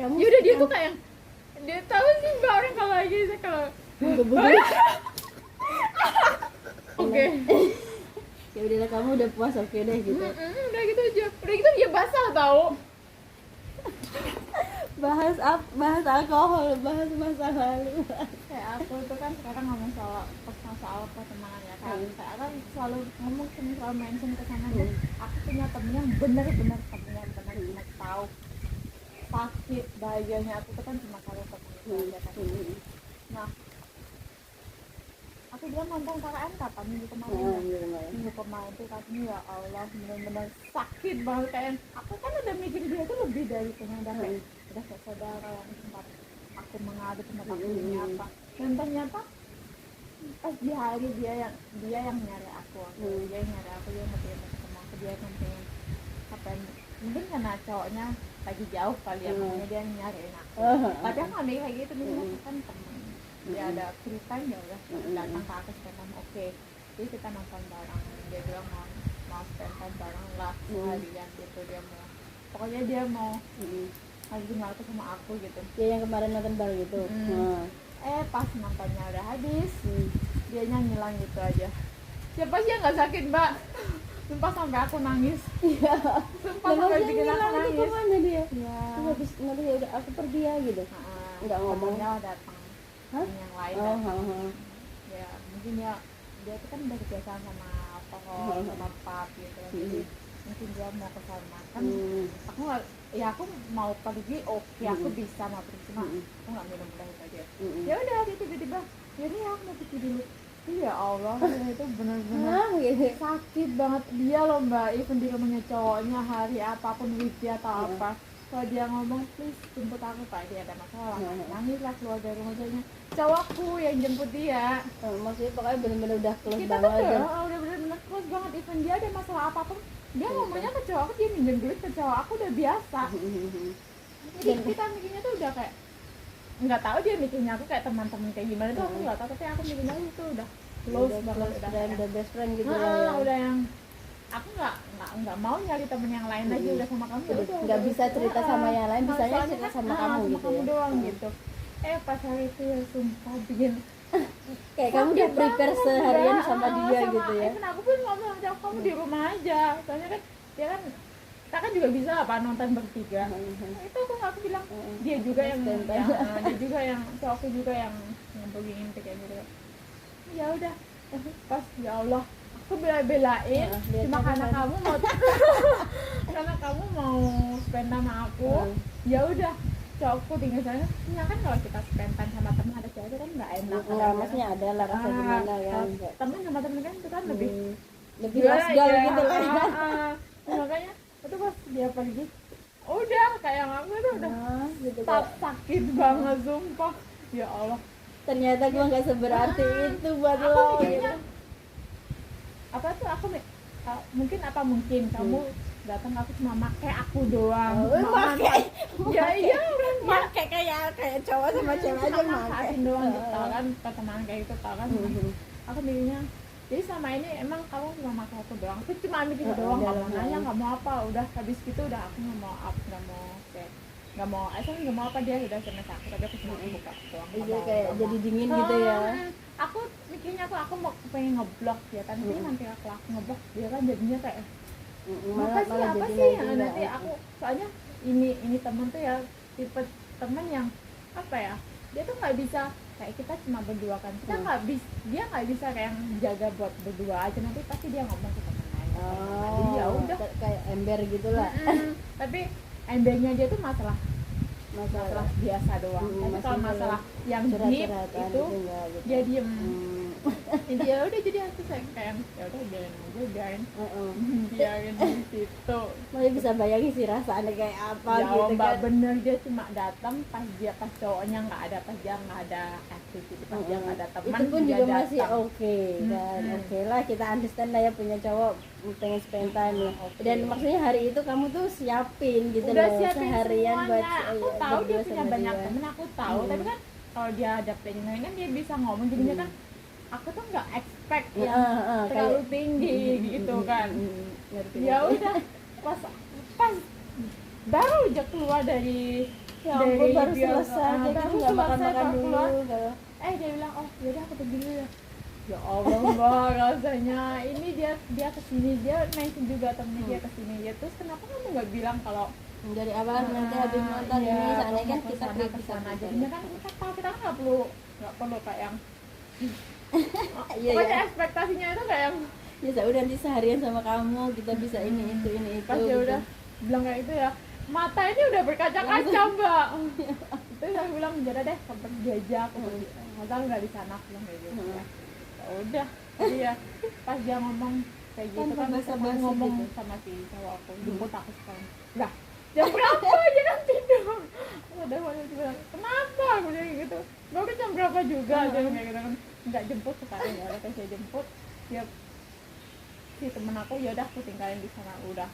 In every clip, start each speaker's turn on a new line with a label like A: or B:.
A: kamu
B: Yaudah dia tuh kayak dia tahu sih mbak orang kalau lagi kalau oke.
A: Ya udahlah kamu udah puas oke deh gitu.
B: Udah gitu aja. Udah gitu dia basah tau.
A: bahas alkohol, bahas masa lalu.
B: Kayak aku tuh kan sekarang ngomong soal pertemanan ya kan. Saya kan selalu ngomong selalu mention ke sana tuh. Aku punya temen yang bener-bener tahu sakit bahagianya aku tuh kan cuma kalau ketemu itu aja kan. Nah, aku bilang nonton KKN kapan minggu kemarin minggu kemarin tuh katanya ya Allah benar-benar sakit banget kayak aku kan udah mikir dia tuh lebih dari teman udah kayak saudara yang sempat aku mengadu tempat aku ini apa dan ternyata pas di hari dia yang nyari aku dia yang nyari aku dia ngertiin ketemu aku dia ngertiin apa mungkin karena cowoknya lagi jauh kali ya makanya dia nyariin aku tapi aku nggak mikir kayak gitu misalnya kan temen dia ada free time ya udah datang ke aku spend time oke. Jadi kita nonton bareng dia bilang mau spend time bareng lah seharian gitu dia mau pokoknya dia mau ngajakin waktu sama aku gitu
A: Ya yang kemarin nonton bareng gitu.
B: Pas nontonnya udah habis dianya ngilang gitu aja. Siapa sih yang nggak sakit mbak? Sumpah sampai aku nangis. Sumpah sampai bikin aku nangis.
A: Kemana dia?
B: Ya.
A: Habis nanti ya udah aku pergi ya gitu. Nggak ngomong.
B: Temennya datang yang lain datang. Ya mungkin ya dia tuh kan udah kebiasaan sama alkohol sama pub gitu jadi mungkin dia mau ke sana kan aku nggak ya aku mau pergi oke aku bisa mau pergi cuma aku nggak minum udah itu aja ya udah dia tiba-tiba jadi aku mau pergi dulu. Ya Allah itu benar-benar
A: gitu.
B: sakit banget dia loh mbak even di rumahnya cowoknya hari apapun weekday atau apa kalau dia ngomong please jemput aku pak dia ada masalah nangis lah keluar dari rumahnya cowokku yang jemput dia.
A: Maksudnya pokoknya benar-benar udah close
B: Kita
A: banget
B: tuh
A: ya.
B: udah benar-benar close banget even dia ada masalah apapun dia ngomongnya ke cowok aku dia minjem duit ke cowok aku udah biasa. Jadi kita mikirnya tuh udah kayak nggak tahu dia mikirnya aku kayak teman-teman kayak gimana tuh aku nggak tahu tapi aku mikirnya itu udah close banget
A: udah best friend gitu
B: lah
A: ya.
B: udah yang aku nggak mau nyari temen yang lain lagi udah sama kamu ya udah
A: nggak bisa cerita sama yang lain bisanya
B: soalnya
A: cerita
B: kan,
A: sama kamu
B: sama
A: gitu
B: kamu
A: ya.
B: doang gitu pas hari itu ya sumpah bikin
A: Kayak kamu udah prepare
B: banget,
A: seharian
B: Mbak.
A: sama dia
B: Sama,
A: gitu ya.
B: even aku pun ngomong sama kamu di rumah aja soalnya kan dia kan kita kan juga bisa apa nonton bertiga itu aku bilang dia juga yang dia juga yang cowokku juga yang begini kayak gitu ya udah pas ya Allah aku bela-belain cuma karena kamu mau karena kamu mau spend sama aku ya udah cowokku tinggal sana ya kan kalau kita spend time sama teman ada cewek kan nggak enak
A: nggak maksudnya ada lah rasa gimana kan
B: teman sama teman kan itu kan lebih
A: masgal gitu lah
B: makanya itu pas dia pergi udah kayak aku tuh udah
A: gitu
B: sakit banget sumpah ya Allah
A: ternyata gua nggak seberarti itu buat
B: aku
A: lo
B: mikirnya apa tuh aku mungkin kamu datang aku cuma make aku doang
A: pakai
B: ya iya
A: pakai kayak cowok sama cewek aja
B: manfaatin doang gitu tau kan pertemanan kayak gitu tau kan aku mikirnya jadi sama ini emang kamu cuma make aku doang aku cuma mikir doang nggak mau nanya nggak mau apa udah habis gitu udah aku nggak mau asal nggak mau apa dia udah SMS aku tapi aku cuma buka doang
A: iya kayak jadi dingin gitu ya
B: aku mikirnya aku mau pengen ngeblok ya kan nanti aku ngeblok dia kan jadinya kayak malah apa sih ya nanti aku soalnya ini temen tuh ya tipe temen yang apa ya dia tuh nggak bisa kayak kita cuma berdua kan kita nggak bisa dia nggak bisa kayak yang jaga buat berdua aja nanti pasti dia ngomong ke temen lain jadi ya udah
A: kayak ember gitulah
B: tapi embernya dia tuh masalah biasa doang tapi kalau masalah yang deep itu dia diem ya udah jadi aku kayak ya udah biarin di situ
A: Malah bisa bayangin sih rasanya kayak apa
B: ya,
A: gitu
B: mbak
A: kan
B: bener dia cuma datang pas cowoknya nggak ada pas dia nggak ada aktivitas pas dia nggak ada teman
A: itu pun
B: dia
A: juga
B: datang.
A: masih oke dan oke lah kita understand lah ya punya cowok pengen spend time ya dan maksudnya hari itu kamu tuh siapin gitu
B: udah
A: loh
B: siapin
A: seharian
B: semuanya.
A: buat
B: Aku tahu dia punya
A: sama
B: banyak
A: dia.
B: temen aku tahu tapi kan kalau dia ada planning lain kan dia bisa ngomong jadinya kan aku tuh nggak expect yang terlalu tinggi gitu kan ya udah pas baru aja keluar dari
A: Ya ampun, baru
B: dia
A: selesai aja
B: baru
A: gitu, nggak
B: selesai,
A: makan-makan
B: baru
A: dulu
B: keluar.
A: gitu.
B: Dia bilang oh yaudah aku pergi dulu ya Allah mbak rasanya ini dia kesini, dia mention juga temennya dia kesini ya, terus kenapa kamu nggak bilang kalau
A: Dari awal nanti habis nonton
B: iya,
A: ini soalnya kan
B: kamu
A: kita
B: kesana kesana jadinya kan kita tahu kita kan nggak perlu kayak yang
A: iya
B: pokoknya
A: ya.
B: ekspektasinya itu kayak yang
A: Ya udah nanti seharian sama kamu kita bisa ini itu
B: pas dia
A: gitu.
B: udah bilang kayak itu ya, mata ini udah berkaca-kaca mbak. Itu saya bilang jadi deh kamu pergi aja, aku pergi masa nggak di sana, aku bilang kayak gitu ya. Ya udah jadi ya pas dia ngomong kayak gitu
A: Tanpa
B: kan
A: basa-basi
B: aku ngomong
A: gitu.
B: sama si cowok aku jemput aku sekarang lah jam berapa aja kan tidur. Udah wanita bilang kenapa aku bilang gitu, baru jam berapa juga dia bilang kayak gitu kan, nggak jemput sekarang ya udah saya jemput dia si temen aku, ya udah aku tinggalin di sana udah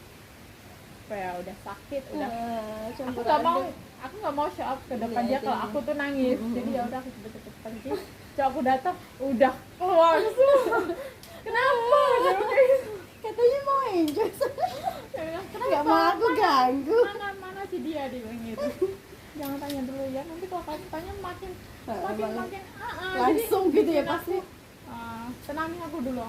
B: kayak udah sakit udah aku nggak mau show up ke depan dia kalau aku tuh nangis. Jadi ya udah aku cepet-cepet pergi, so aku datang udah keluar semua. Kenapa dia bilang kayak gitu.
A: Katanya mau enjoy.
B: Dia bilang,
A: Nggak
B: kenapa
A: mau aku ganggu.
B: mana si dia bilang gitu. Jangan tanya dulu ya, nanti kalau kamu tanya makin
A: Langsung
B: jadi
A: gitu ya
B: bikin
A: pasti.
B: aku, tenangin aku dulu.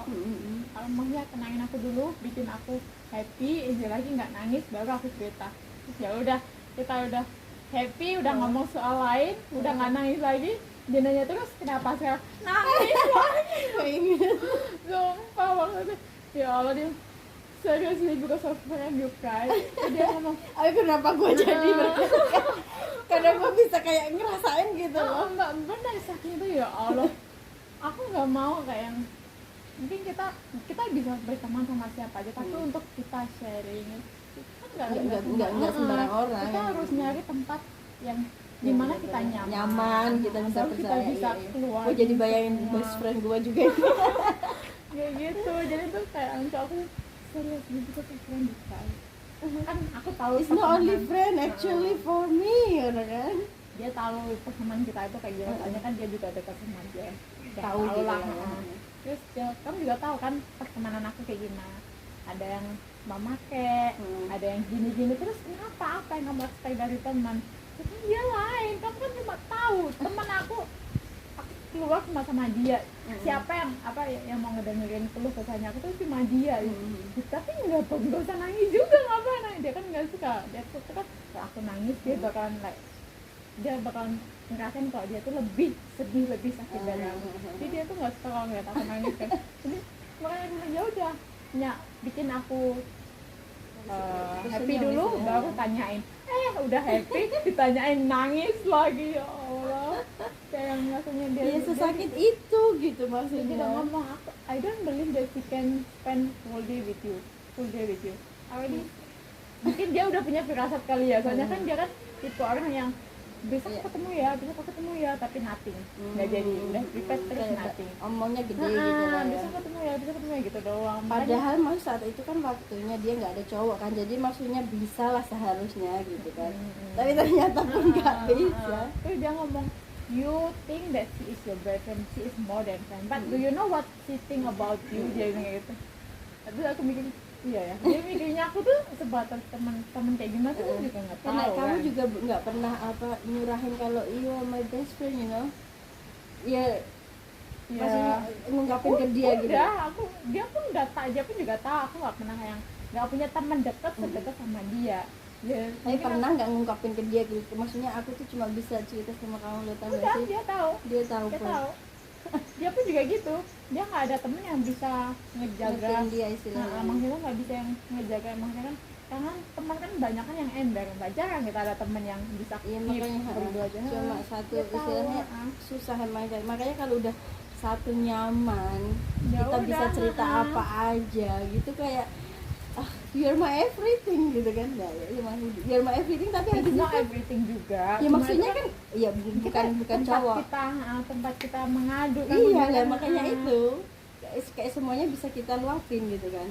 B: Almarhumnya tenangin aku dulu, bikin aku happy, ini lagi nggak nangis, baru aku cerita. Terus ya udah kita udah happy, udah ngomong soal lain, udah nggak nangis lagi. Dia nanya terus kenapa sekarang nangis lagi. Sumpah banget. Ya Allah dia seriously because of when you cry. Dia ngomong
A: Kenapa gue jadi berkata? Karena gue bisa kayak ngerasain gitu loh.
B: mbak benar sakit itu ya Allah. Aku nggak mau kayak yang mungkin kita bisa berteman sama siapa aja, tapi untuk kita sharing kan
A: Nggak sembarang orang.
B: kita harus nyari tempat yang dimana kita nyaman,
A: kita bisa
B: baru kita
A: percaya.
B: bisa keluar.
A: Gue jadi bayangin
B: semua.
A: best friend gue juga.
B: Kayak gitu, jadi tuh kayak untuk aku serius gitu tuh friend kan aku tahu
A: It's not only
B: pertemanan.
A: friend actually for me, udah kan?
B: Dia tahu pertemanan kita itu kayak gimana, soalnya kan dia juga dekat sama dia. Dia
A: Tahu gitu
B: lah.
A: ya.
B: Terus dia, kamu juga tahu kan pertemanan aku kayak gimana. Ada yang mama kek, ada yang gini-gini. Terus kenapa? Apa yang kamu expect dari teman? Itu dia lain. Kamu kan cuma tahu teman aku keluar sama dia. Siapa yang mau ngedengerin keluh kesahnya aku tuh cuma dia. Tapi nggak usah nangis juga, ngapain? Dia kan nggak suka. Dia tuh kan kalau aku nangis dia bakalan dia bakalan ngerasain kalau dia tuh lebih sedih, lebih sakit dari aku. Jadi dia tuh nggak suka kalau ngeliat aku nangis kan. Jadi makanya aku bilang ya udah, bikin aku happy dulu, baru tanyain. Udah happy, ditanyain nangis lagi, ya Allah. Kayak rasanya dia
A: Sesakit itu gitu
B: dia
A: maksudnya.
B: ngomong I don't believe that she can spend full day with you. Already mungkin dia udah punya firasat kali ya, soalnya kan dia kan tipe orang yang bisa ketemu ya tapi nothing, nggak jadi, udah prepare terus nothing.
A: Omongnya gede gitu lah ya.
B: bisa ketemu ya gitu doang.
A: Padahal mas saat itu kan waktunya dia nggak ada cowok kan, jadi maksudnya bisa lah seharusnya gitu kan. Tapi ternyata pun nggak bisa.
B: Terus dia ngomong, you think that she is your boyfriend, she is more than friend, but do you know what she think about you? Dia bilang gitu. Terus aku mikir, iya ya. Dia mikirnya aku tuh sebatas teman kayak gimana tuh juga nggak tahu.
A: Karena kamu
B: kan.
A: juga nggak pernah nyurahin kalau you are my best friend, you know. Ya, maksudnya ngungkapin ke dia gitu.
B: Dia pun juga tahu aku nggak pernah yang nggak punya teman dekat sedekat sama dia.
A: Tapi pernah nggak ngungkapin ke dia gitu? Maksudnya aku tuh cuma bisa cerita sama kamu, lo tau
B: udah,
A: gak sih?
B: dia tahu.
A: Dia tahu.
B: Dia pun juga gitu, dia nggak ada temen yang bisa ngejaga
A: dia istilahnya.
B: maksudnya nggak bisa yang ngejaga, maksudnya kan karena teman kan banyak kan yang ember, jarang kita ada temen yang bisa
A: Makanya cuma satu istilahnya susah emang. Makanya kalau udah satu nyaman, kita bisa cerita apa aja gitu, kayak you're my everything gitu kan. You're my everything, tapi
B: it's not everything juga.
A: Ya maksudnya kan ya bukan cowok.
B: Tempat kita mengadu kan.
A: Iya lah, makanya itu kayak semuanya bisa kita luapin gitu kan.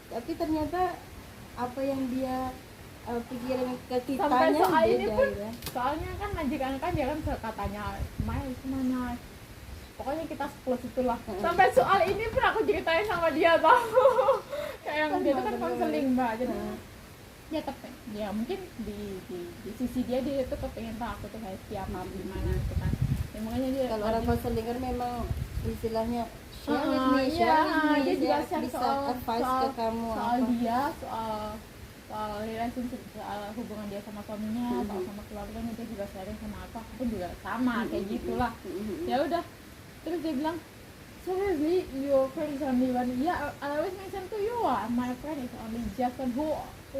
A: Tapi ternyata apa yang dia pikirin ke kitanya
B: sampai soal
A: beda
B: ini pun
A: ya.
B: Soalnya kan majikan kan dia kan katanya Mai kemana, pokoknya kita close itulah. Sampai soal ini pun aku ceritain sama dia tau. Kayak yang dia itu kan konseling mbak, jadi dia ya mungkin di sisi dia tuh kepengen tahu aku tuh happy apa gimana gitu kan ya, makanya dia
A: kalau orang konseling kan memang istilahnya share with me,
B: dia juga share
A: bisa
B: soal
A: advice ke kamu
B: soal
A: apa.
B: dia soal relationship, soal hubungan dia sama suaminya, soal sama keluarganya, dia juga sharing sama aku juga sama kayak gitulah. Ya udah, terus dia bilang, seriously, your friend is only one? Yeah, I always mention to you, my friend is only just one who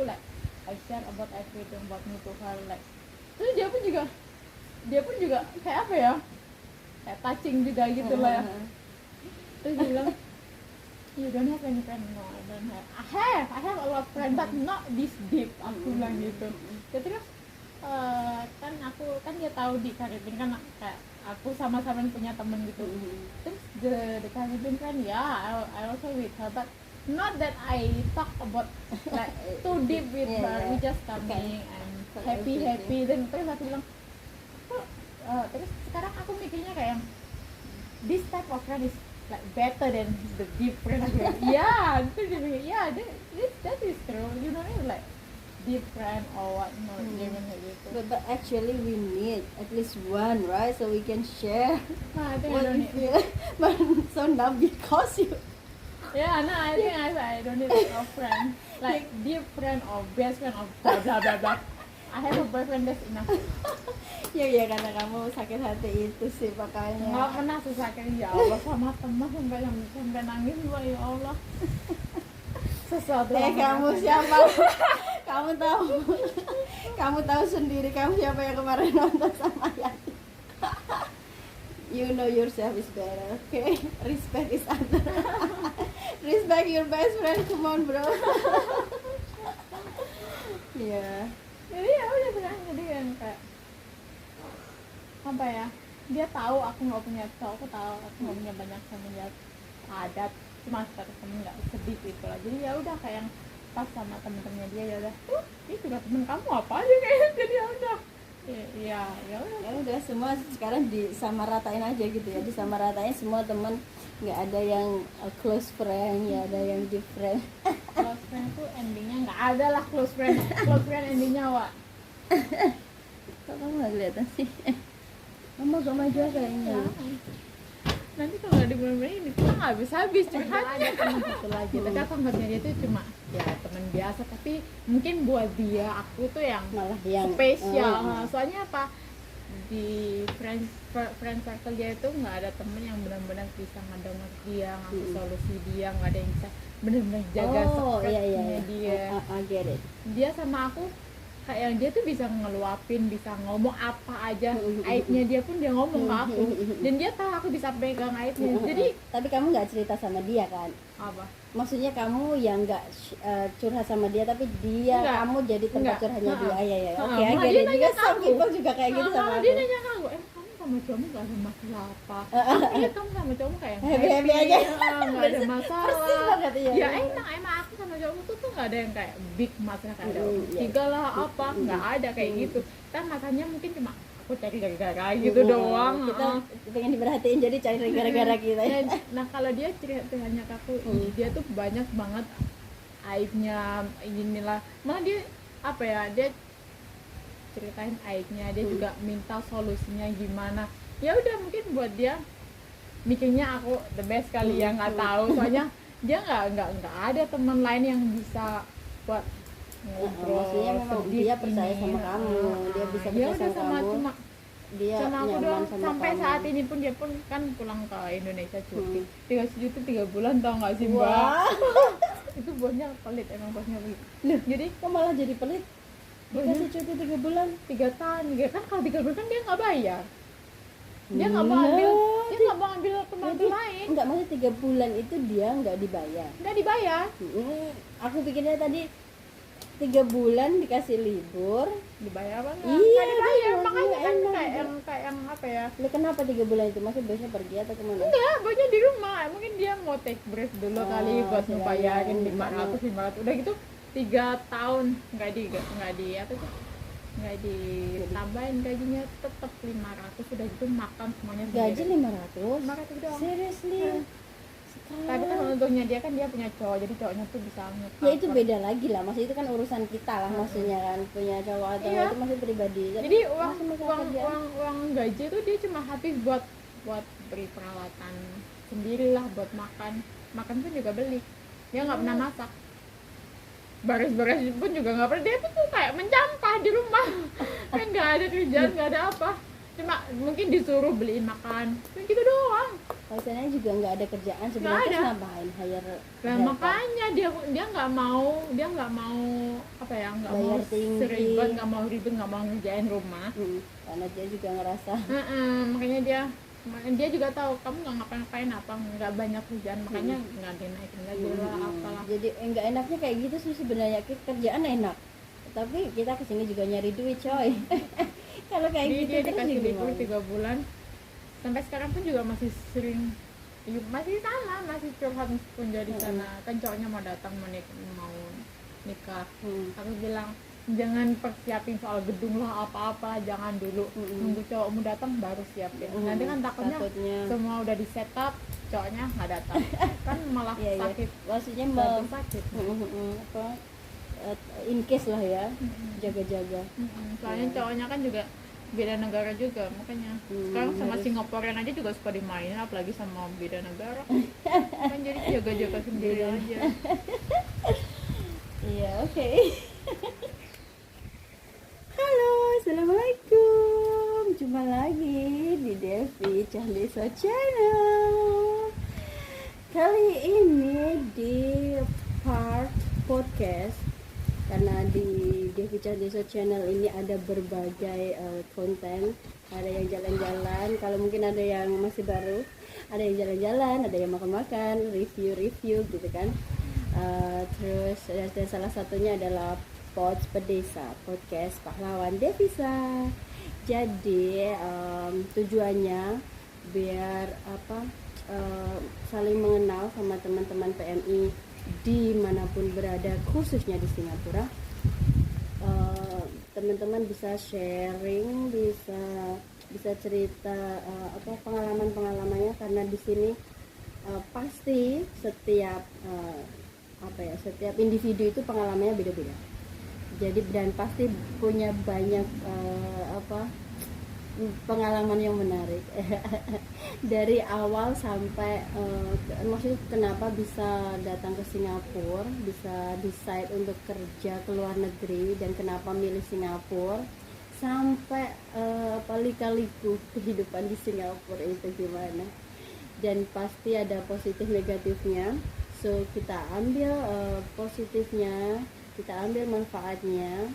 B: like I share about everything about me to her, like. Terus dia pun juga kayak apa ya, kayak touching juga gitu lah ya. Terus dia bilang, you don't have any friend? No, I don't have. I have a lot of friends, but not this deep. Aku bilang gitu. Ya, terus kan dia tahu di Caribbean kan kayak aku sama-sama punya temen gitu. Terus the Caribbean friend, yeah, I also with her, but not that I talk about like too deep with her. We just coming and happy. Dan terus aku bilang, terus sekarang aku mikirnya kayak this type of friend is like better than the deep friend. Yeah, itu dia bilang, yeah, that is true. You know, like deep friend or what, no, even kayak gitu.
A: But actually we need at least one, right? So we can share
B: Nah, I think I
A: what
B: don't
A: we
B: need.
A: feel. But so now because you
B: Yeah, no, I think I don't need a friend. Like deep friend or best friend or blah blah blah blah. I have a boyfriend, that's enough.
A: ya karena kamu sakit hati itu sih makanya.
B: Nggak pernah sesakit ya Allah sama teman sampai nangis loh, ya Allah. Sesuatu
A: Kamu siapa? kamu tahu sendiri kamu siapa yang kemarin nonton sama Yati. You know yourself is better, okay? Respect is other. Respect your best friend, come on bro. Yeah.
B: Jadi ya udah sekarang jadi yang kayak apa ya, dia tahu aku nggak punya cowok, aku tahu aku nggak punya banyak semenjak adat, cuma status temen nggak sedih gitu lah. Jadi ya udah kayak yang pas sama temen-temennya dia, ya udah ini juga temen kamu apa aja kayaknya. Jadi ya udah ya
A: udah semua sekarang disamaratain aja gitu ya, disamaratain semua teman, nggak ada yang close friend, ya ada yang different.
B: Close friend tuh endingnya nggak ada lah. Close friend endingnya Wak.
A: Kok kamu nggak kelihatan sih? Kamu agak maju kayaknya.
B: Nanti kalau nggak di bulan-bulan ini kita nggak habis curhat aja teman satu lagi. Tapi aku anggapnya dia tuh cuma ya teman biasa, tapi mungkin buat dia aku tuh yang
A: malah yang
B: spesial. Soalnya apa, di friend circle dia itu nggak ada temen yang benar-benar bisa ngedenger dia, ngasih solusi dia, nggak ada yang bisa benar-benar jaga secretnya dia.
A: I get it.
B: Dia sama aku kayak yang dia tuh bisa ngeluapin, bisa ngomong apa aja, aibnya dia pun dia ngomong ke aku, dan dia tahu aku bisa pegang aibnya. Jadi
A: tapi kamu nggak cerita sama dia kan?
B: apa?
A: Maksudnya kamu yang nggak curhat sama dia, tapi dia
B: Enggak.
A: kamu jadi tempat curhatnya dia. Ya. Oke,
B: Malah
A: jadi
B: dia nanya
A: juga
B: ke
A: some
B: aku.
A: people juga kayak gitu sama
B: Dia
A: aku.
B: nanya ke aku, kamu sama cowokmu gak ada masalah apa? Iya, kamu sama cowokmu kayak
A: Happy aja.
B: Gak ada masalah.
A: Persis banget ya.
B: Ya emang aku sama cowokmu tuh gak ada yang kayak big masalah, kayak ada tiga lah apa, gak ada kayak gitu. Kan masalahnya mungkin cuma aku cari gara-gara gitu doang.
A: Kita pengen diperhatiin, jadi cari gara-gara kita.
B: Nah kalau dia ceritanya ke aku, dia tuh banyak banget aibnya, inilah. Malah dia apa ya, dia ceritain aibnya, dia juga minta solusinya gimana. Ya udah, mungkin buat dia mikirnya aku the best kali ya, nggak tahu. Soalnya dia nggak ada teman lain yang bisa buat ngobrol.
A: Maksudnya memang dia percaya sama kamu, dia bisa percaya sama kamu. Dia
B: sama aku
A: nyaman
B: doang
A: sama
B: sampai
A: kamu.
B: saat ini pun. Dia pun kan pulang ke Indonesia cuti, tinggal situ 3 bulan, tau nggak sih Mbak?
A: Wah.
B: Itu bosnya pelit, emang bosnya pelit. Jadi
A: Kok malah jadi pelit? Dikasih cuti 3 bulan?
B: 3 tahun kan, kalau 3 bulan kan dia nggak bayar, dia nggak mau ambil pembantu lain,
A: Enggak, maksudnya 3 bulan itu dia nggak dibayar.
B: nggak dibayar.
A: Aku pikirnya tadi 3 bulan dikasih libur.
B: Dibayar apa enggak?
A: Iya,
B: Nggak dibayar,
A: iya,
B: makanya kan
A: enak.
B: kayak yang apa ya,
A: Lu kenapa 3 bulan itu? Maksudnya biasanya pergi atau kemana?
B: enggak, bosnya di rumah. Mungkin dia mau take break dulu kali buat
A: kirain.
B: ngebayarin 500. Udah gitu 3 tahun nggak di apa tuh, nggak ditambahin gajinya, tetap 500. Udah gitu makan semuanya
A: Gaji
B: sendiri.
A: 500?
B: 500 doang.
A: Seriously?
B: Tapi kan untungnya dia kan dia punya cowok, jadi cowoknya tuh bisa nge-cover.
A: Ya itu beda lagi lah, maksudnya itu kan urusan kita lah, maksudnya kan punya cowok atau
B: Iya.
A: itu masih pribadi.
B: Jadi
A: masih masalah kerjaan.
B: uang gaji tuh dia cuma habis buat beli peralatan sendiri lah, buat makan pun juga beli, dia nggak pernah masak, baris pun juga nggak pernah. Dia tuh kayak mencampah di rumah kan nggak ada kerjaan, nggak ada apa, cuma mungkin disuruh beliin makan gitu doang.
A: Alasannya juga nggak ada kerjaan sebenarnya, terus ngapain hire
B: Nah
A: helper?
B: makanya dia nggak mau apa ya, nggak mau
A: Bayar tinggi.
B: seribet, nggak mau ngerjain rumah.
A: Karena dia juga ngerasa
B: Makanya dia juga tahu kamu nggak ngapain apa, nggak banyak kerjaan, makanya nggak dinaikin gaji lah apalah.
A: jadi nggak enaknya kayak gitu sih sebenarnya. Kerjaan enak tapi kita kesini juga nyari duit coy. Kalau kayak
B: Jadi
A: gitu
B: dia
A: terus
B: dikasih libur
A: gimana?
B: 3 bulan, sampai sekarang pun juga masih sering masih sama, masih curhat pun jadi sana. Kan cowoknya mau datang mau nikah. Aku bilang jangan persiapin soal gedung lah apa-apa, jangan dulu, nunggu cowokmu datang baru siapin. Nanti kan takutnya semua udah di setup, cowoknya nggak datang kan malah sakit.
A: Maksudnya
B: sakit.
A: Apa in case lah ya, jaga-jaga.
B: Soalnya cowoknya kan juga beda negara juga, makanya sekarang sama Singaporean aja juga suka dimainin, apalagi sama beda negara kan jadi jaga-jaga sendiri aja.
A: Iya, oke. Halo, assalamualaikum, jumpa lagi di Devi Cahliso Channel. Kali ini di part podcast, karena di Devi Cahliso Channel ini ada berbagai konten. Ada yang jalan-jalan, kalau mungkin ada yang masih baru, ada yang jalan-jalan, ada yang makan-makan, review gitu kan. Terus dan salah satunya adalah Pods Pedesa, podcast pahlawan Devisa. Jadi tujuannya biar saling mengenal sama teman-teman PMI dimanapun berada, khususnya di Singapura. Teman-teman bisa sharing, bisa cerita pengalamannya, karena di sini pasti setiap individu itu pengalamannya beda-beda. Jadi dan pasti punya banyak pengalaman yang menarik dari awal sampai maksudnya kenapa bisa datang ke Singapura, bisa decide untuk kerja ke luar negeri, dan kenapa milih Singapura, sampai lika-liku kehidupan di Singapura itu gimana. Dan pasti ada positif negatifnya, so kita ambil positifnya, kita ambil manfaatnya,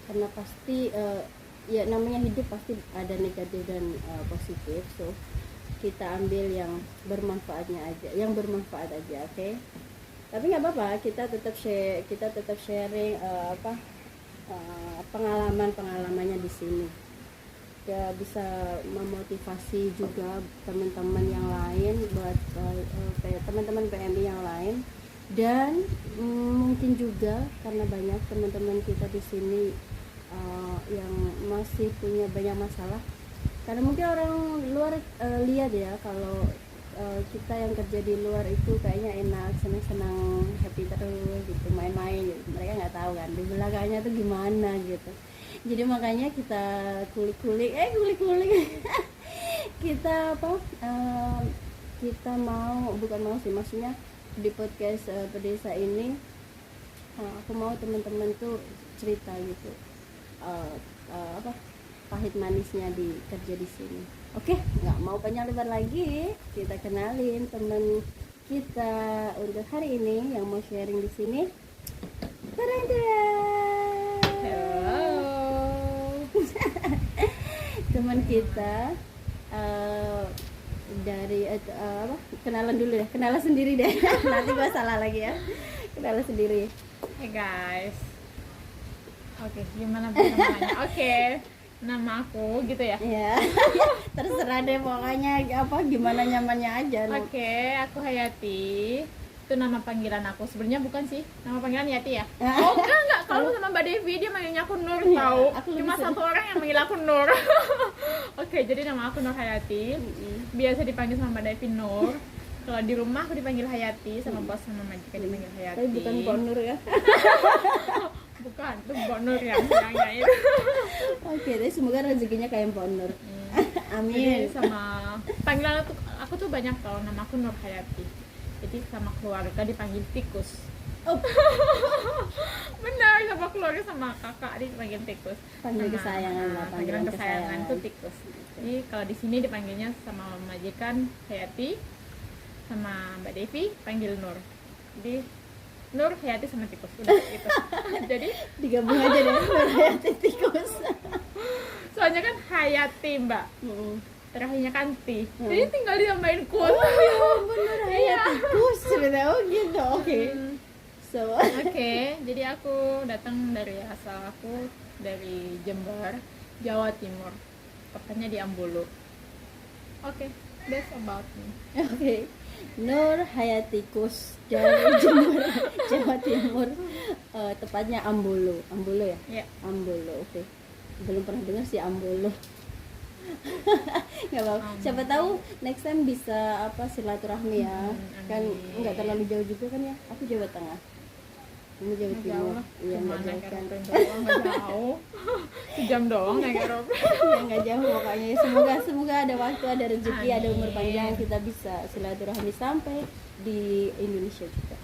A: karena pasti ya namanya hidup pasti ada negatif dan positif, so kita ambil yang bermanfaat aja, oke? Tapi nggak apa-apa, kita tetap sharing pengalamannya di sini, ya bisa memotivasi juga teman-teman yang lain, buat teman-teman PMI yang lain. Dan mungkin juga karena banyak teman-teman kita di sini yang masih punya banyak masalah, karena mungkin orang luar lihat ya kalau kita yang kerja di luar itu kayaknya enak, senang-senang, happy terus gitu, main-main gitu. Mereka nggak tahu kan di belakangnya tuh gimana gitu. Jadi makanya kita kulik-kulik kita maksudnya di podcast Pedesa ini aku mau teman-teman tuh cerita gitu pahit manisnya di kerja di sini. Oke, nggak mau panjang lebar lagi, kita kenalin teman kita untuk hari ini yang mau sharing di sini.
B: Hello.
A: Teman kita dari kenalan dulu ya, kenalan sendiri deh. Nanti gua salah lagi ya. Kenalan sendiri.
B: Hey guys. Oke, gimana namanya? Oke, nama aku gitu ya.
A: Iya. Terserah deh pokoknya gimana nyamannya aja.
B: Oke, aku Hayati. Itu nama panggilan aku. Sebenarnya bukan sih. Nama panggilan Yati ya? Oh, enggak. Kalau sama Mbak Devi dia manggilnya aku Nur, tahu. Cuma satu orang yang manggil aku Nur. Oke, jadi nama aku Nur Hayati. Biasa dipanggil sama Mbak Devi Nur. Kalau di rumah aku dipanggil Hayati, sama bos sama majikan dipanggil Hayati.
A: Tapi bukan Mbak Nur ya.
B: Bukan, itu Mbak Nur yang itu.
A: Oke, tapi semoga rezekinya kayak Mbak Nur. Amin.
B: Jadi sama panggilan aku tuh banyak tau, nama aku Nur Hayati. Jadi sama keluarga dipanggil tikus.
A: Oh.
B: Benar, sama keluarga sama kakak dipanggil tikus.
A: Panggilan kesayangan lah,
B: Panggilan kesayangan tuh tikus. Jadi kalau di sini dipanggilnya sama majikan Hayati, sama Mbak Devi panggil Nur. Jadi Nur, Hayati sama tikus udah gitu. Jadi
A: digabung aja deh Nur Hayati tikus.
B: Soalnya kan Hayati Mbak, terakhirnya kan Ti, jadi tinggal ditambahin kus.
A: Bener Hayati tikus cerita. Oh gitu, oke. So
B: Oke, jadi aku datang dari asal aku dari Jember, Jawa Timur, tepatnya di Ambulu. Oke, that's about me.
A: Oke. Nur Hayatikus dari Jember, Jawa Timur, tepatnya Ambulu. Ambulu ya?
B: Ya.
A: Ambulu, oke. Belum pernah dengar sih Ambulu. Nggak apa-apa. Siapa tahu next time bisa silaturahmi ya. Kan nggak terlalu jauh juga kan ya. Aku Jawa Tengah. Kamu Jawa Timur. Iya, nggak jauh kan.
B: Nggak jauh. Sejam doang naik aeroplane.
A: Ya nggak jauh pokoknya. Semoga ada waktu, ada rezeki, ada umur panjang, kita bisa silaturahmi sampai di Indonesia juga.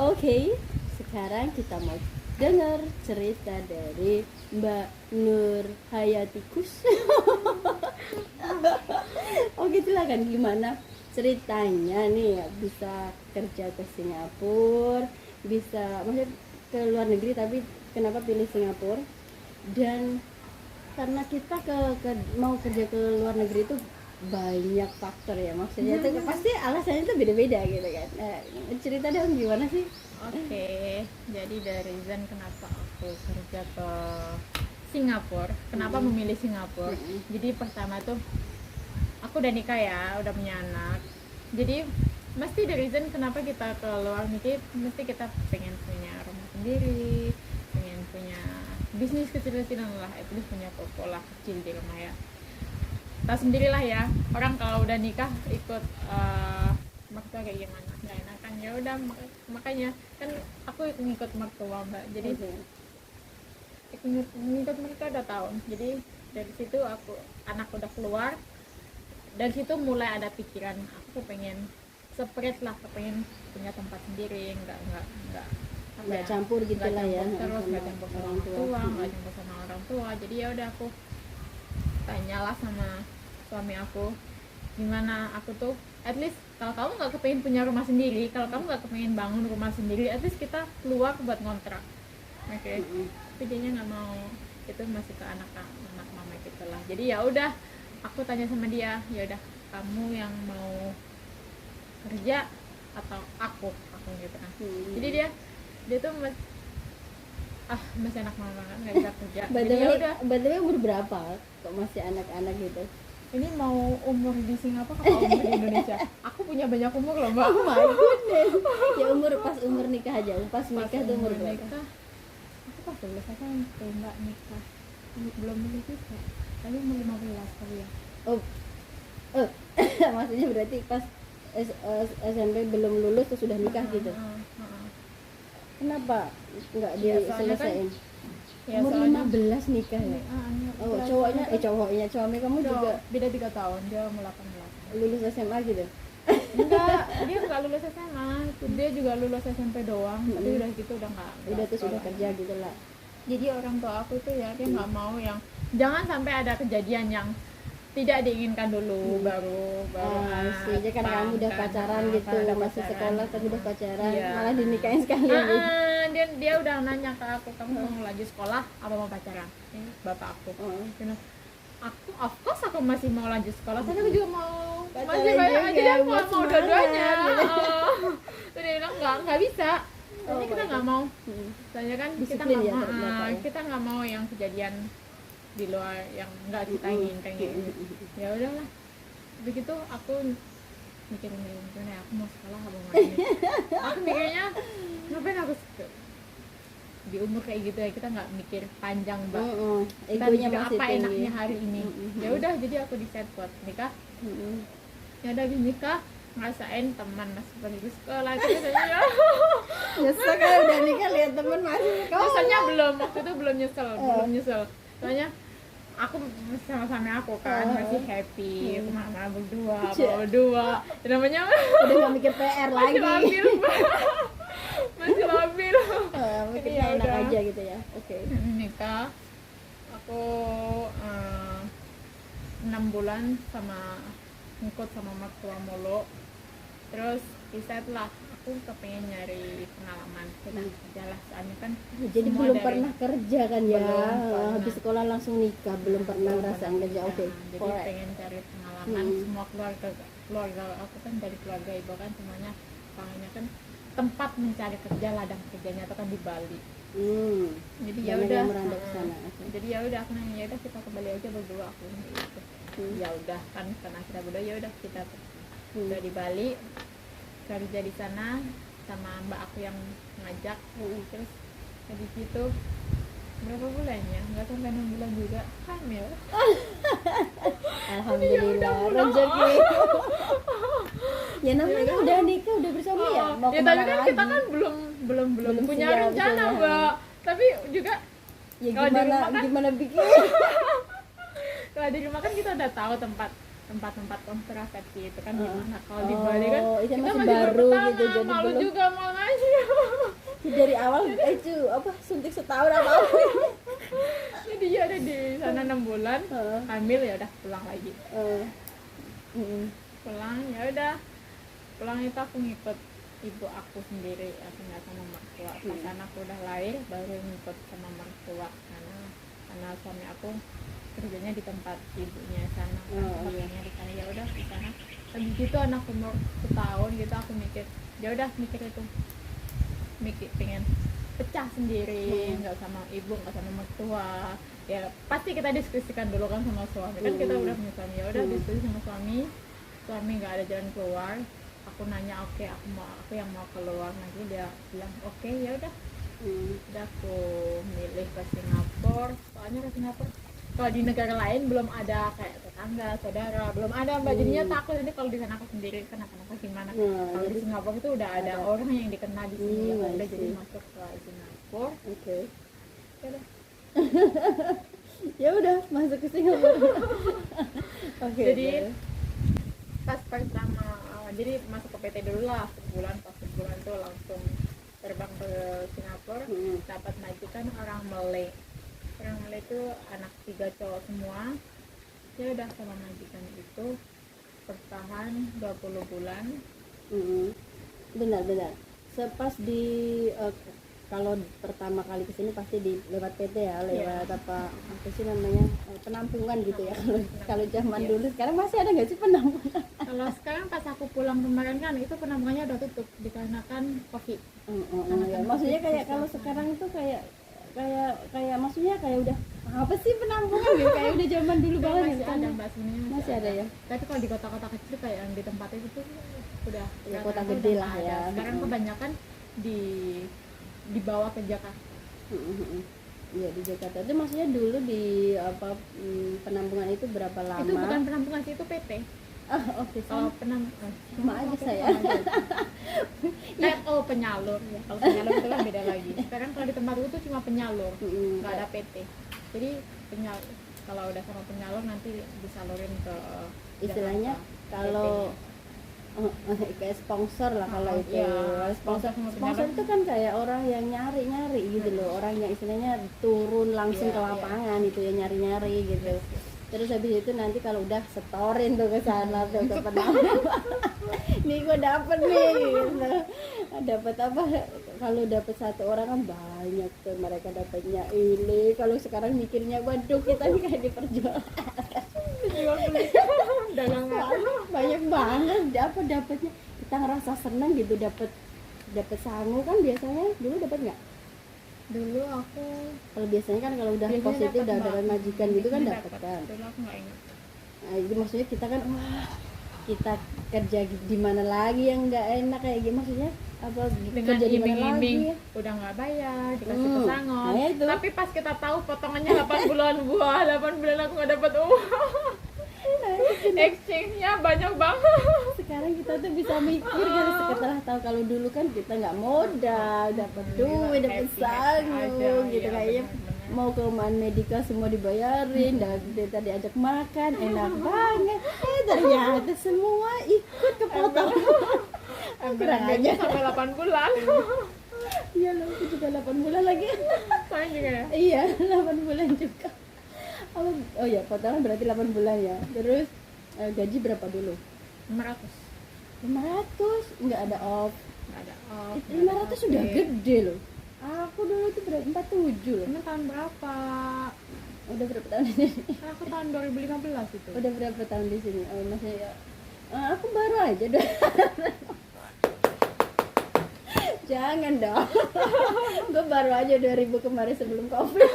A: Oke, sekarang kita mau dengar cerita dari Mbak Nur Hayatikus. Oke, silakan gimana ceritanya nih bisa kerja ke Singapura, bisa maksudnya ke luar negeri, tapi kenapa pilih Singapura? Dan karena kita mau kerja ke luar negeri itu banyak faktor ya, maksudnya itu pasti alasannya itu beda-beda gitu kan. Cerita dong gimana sih?
B: Oke, jadi dari reason kenapa aku kerja ke Singapura, kenapa memilih Singapura. Jadi pertama tuh aku udah nikah ya, udah punya anak. Jadi mesti dari reason kenapa kita ke luar negeri, mesti kita pengen punya rumah sendiri, pengen punya bisnis kecil-kecilan lah, at least punya toko lah kecil di rumah ya. Tahu sendirilah ya, orang kalau udah nikah ikut mertua kayak gimana, nggak enakan. Ya udah, makanya kan aku ngikut mertua Mbak, jadi ngikut mereka udah tahun. Jadi dari situ anak udah keluar, dari situ mulai ada pikiran aku pengen separate lah, pengen punya tempat sendiri, nggak
A: campur gitu lah ya,
B: terus nggak campur sama orang tua, nggak campur sama orang tua. Jadi ya udah, aku tanyalah sama suami aku, gimana aku tuh at least kalau kamu nggak kepengen punya rumah sendiri, kalau kamu nggak kepengen bangun rumah sendiri, at least kita keluar buat ngontrak. Oke. Tapi dia nggak mau, itu masih ke anak mama gitu lah. Jadi ya udah, aku tanya sama dia, ya udah kamu yang mau kerja atau aku gitu kan. Jadi dia tuh masih anak mama banget, nggak bisa kerja. Jadi ya udah.
A: Btw umur berapa kok masih anak-anak gitu?
B: Ini mau umur di Singapura atau umur di Indonesia? Aku punya banyak umur loh Mbak.
A: Oh my goodness. Ya umur nikah aja. Pas nikah tuh umur berapa?
B: Nikah, aku pas lulus aja Mbak nikah. Belum lulus juga. Tapi umur 15 kali ya.
A: Oh. Maksudnya berarti pas SMP belum lulus tuh sudah nikah gitu. Kenapa nggak diselesaiin?
B: Ya,
A: umur 15 nikah ya? Oh, cowoknya suami kamu juga
B: beda 3 tahun, dia umur 18.
A: lulus SMA gitu?
B: Enggak, dia nggak lulus SMA, dia juga lulus SMP doang. Tapi udah gitu udah nggak
A: Terus udah kerja gitu lah.
B: Jadi orang tua aku tuh ya, dia nggak mau yang, jangan sampai ada kejadian yang tidak diinginkan dulu, baru
A: jadi kan kamu udah pacaran gitu, masih sekolah tapi udah pacaran, malah dinikahin sekalian gitu.
B: Dia udah nanya ke aku, kamu mau lanjut sekolah apa mau pacaran? Ini bapak aku. Aku of course aku masih mau lanjut sekolah, tapi aku juga mau masih banyak aja, dia mau dua-duanya. Terus dia bilang nggak bisa. Soalnya kita nggak mau. Soalnya kan kita nggak mau yang kejadian di luar yang nggak kita inginkan gitu. Ya udahlah, begitu aku mikirin gimana aku mau sekolah apa mau ini. Aku mikirnya ngapain aku di umur kayak gitu ya, kita nggak mikir panjang Mbak. Kita mikir apa enaknya hari ini. Ya udah, jadi aku decide buat nikah. Ya udah, habis nikah ngerasain teman masih pergi sekolah gitu ya.
A: Nyesel kan udah nikah lihat temen masih sekolah.
B: Nyeselnya belum, waktu itu belum nyesel. Soalnya aku sama aku kan masih happy, kemana berdua. Namanya
A: udah nggak mikir PR lagi.
B: Masih labil.
A: Mikirnya enak aja gitu ya. Oke.
B: Nikah, aku 6 bulan sama ngikut sama mertua mulu. Terus decide lah aku kepengen nyari pengalaman kita kerja lah, soalnya kan
A: Jadi belum pernah kerja kan ya?
B: Belum
A: Habis sekolah langsung nikah, belum pernah ngerasain kerja. Oke.
B: Jadi pengen cari pengalaman. Semua keluarga aku kan dari keluarga ibu kan semuanya pengennya kan tempat mencari kerja, ladang kerjanya itu kan di Bali. Jadi ya udah jadi ya udah aku nanya, ya udah kita ke Bali aja berdua, aku gitu. Ya udah kan karena kita berdua, ya udah kita udah di Bali kerja di sana sama mbak aku yang ngajak. Terus habis itu berapa bulan ya, nggak sampai 6 bulan juga hamil.
A: Alhamdulillah rezeki. Ya namanya udah nikah, udah bersama ya. Mau
B: Ya tapi kan kita kan belum punya
A: siap,
B: rencana
A: betul.
B: mbak, tapi juga
A: Ya
B: kalau di rumah kan-
A: gimana bikin?
B: kalau di rumah kan kita udah tahu tempat kontrasepsi itu kan di mana. Kalau di Bali kan
A: itu
B: kita
A: masih
B: masih
A: baru
B: pertama,
A: gitu, jadi
B: malu
A: belum.
B: juga mau ngasih.
A: Dari awal itu apa suntik setahun apa?
B: Jadi ya ada di sana 6 bulan hamil, ya udah pulang lagi. Pulang ya udah, pulang itu aku ngikut ibu aku sendiri, aku nggak sama mertua. Pas anakku udah lahir baru ngikut sama mertua, karena suami aku kerjanya di tempat ibunya sana, kerjanya di sana. Ya udah di sana. Habis itu anak umur setahun gitu aku mikir, ya udah mikir pengen pecah sendiri, nggak sama ibu, nggak sama mertua. Ya pasti kita diskusikan dulu kan sama suami, kan kita udah punya suami. Ya udah diskusi sama suami nggak ada jalan keluar. Aku nanya, oke, aku yang mau keluar nanti. Dia bilang oke, ya udah. Udah aku milih ke Singapura. Soalnya ke Singapura kalau di negara lain belum ada kayak tetangga, saudara, belum ada mbak. Jadinya takut nanti kalau di sana aku sendiri kenapa gimana. Kalau di Singapura itu udah ada orang yang dikenal di sini. Ya udah, jadi masuk ke Singapura.
A: Oke.
B: Ya udah.
A: Ya udah masuk ke Singapura. Oke.
B: Jadi pas pertama jadi masuk ke PT dulu lah sebulan. Pas sebulan tuh langsung terbang ke Singapura. Dapat majikan orang Malay itu anak 3 cowok semua. Ya udah sama majikan itu bertahan 20 bulan.
A: Benar. Sepas di kalau pertama kali kesini pasti lewat PT ya, lewat apa sih namanya, penampungan gitu ya. Kalau zaman dulu. Sekarang masih ada nggak sih penampungan?
B: Kalau sekarang pas aku pulang kemarin kan itu penampungannya udah tutup dikarenakan COVID.
A: Ya. Maksudnya kayak kalau sekarang itu kayak maksudnya kayak udah apa sih penampungan gitu, kayak udah zaman dulu banget
B: Masih
A: gitu kan.
B: ada mbak, sebenarnya
A: Masih ada ya.
B: Tapi kalau di kota-kota kecil kayak yang di tempat itu tuh udah
A: Ya, kota gede lah
B: ada.
A: ya.
B: Sekarang kebanyakan dibawa ke Jakarta.
A: Iya, di Jakarta. Itu maksudnya dulu di apa penampungan itu berapa lama?
B: Itu bukan penampungan sih, itu PT.
A: Oke.
B: Kalau penampungan
A: Sama aja saya.
B: Penyalur ya. Kalau penyalur itu kan beda lagi. Sekarang kalau di tempat itu cuma penyalur, nggak ada PT. Jadi kalau udah sama penyalur nanti disalurin ke
A: istilahnya
B: Jakarta,
A: kalau kayak sponsor lah kalau itu.
B: iya,
A: sponsor
B: sponsor
A: itu kan kayak orang yang nyari gitu loh, orang yang istilahnya turun langsung ke lapangan itu ya, nyari gitu. Terus habis itu nanti kalau udah setorin tuh ke sana tuh ke penampungan. Nih gue dapet nih gitu. Dapat apa, kalau dapat satu orang kan banyak tuh mereka dapatnya ini. Kalau sekarang mikirnya waduh kita nih kayak diperjualkan. Banyak banget dapatnya, kita ngerasa seneng gitu, dapat sangu kan biasanya. Dulu dapat nggak?
B: Dulu aku
A: Kalau biasanya kan kalau udah
B: biasanya
A: positif udah
B: dapet,
A: dapat
B: Mbak.
A: majikan gitu kan
B: Ini
A: dapat kan.
B: Dulu aku nggak ingat.
A: Nah itu maksudnya kita kan wah, kita kerja di mana lagi yang nggak enak kayak gitu, maksudnya apa
B: Dengan
A: kerja di mana lagi
B: iming-iming udah nggak bayar, dikasih pesangon.
A: Nah, itu.
B: Tapi pas kita tahu potongannya 8 bulan buah, 8 bulan aku nggak dapat uang. Exchange-nya banyak banget.
A: Sekarang kita kita tuh bisa mikir kan setelah tahu kalau dulu kan kita nggak modal, dapat duit, dapat sanggung gitu kayaknya mau ke rumah medika semua dibayarin, dan kita diajak makan enak banget. Ternyata semua ikut kepotong.
B: kurang aja sampai 8 bulan.
A: Iya loh, aku juga 8 bulan lagi.
B: Saya juga ya.
A: Iya, 8 bulan juga. Oh ya, potongan berarti 8 bulan ya. Terus gaji berapa dulu?
B: 500.
A: 500, nggak ada off.
B: Nggak ada off.
A: 500 sudah gede loh. Aku dulu tuh berarti 47 loh.
B: Ini tahun berapa?
A: Udah berapa tahun di sini?
B: Aku tahun 2015 itu.
A: Udah berapa tahun di sini? Oh, maksudnya aku baru aja deh. Jangan dong. Gue baru aja 2000 kemarin sebelum Covid.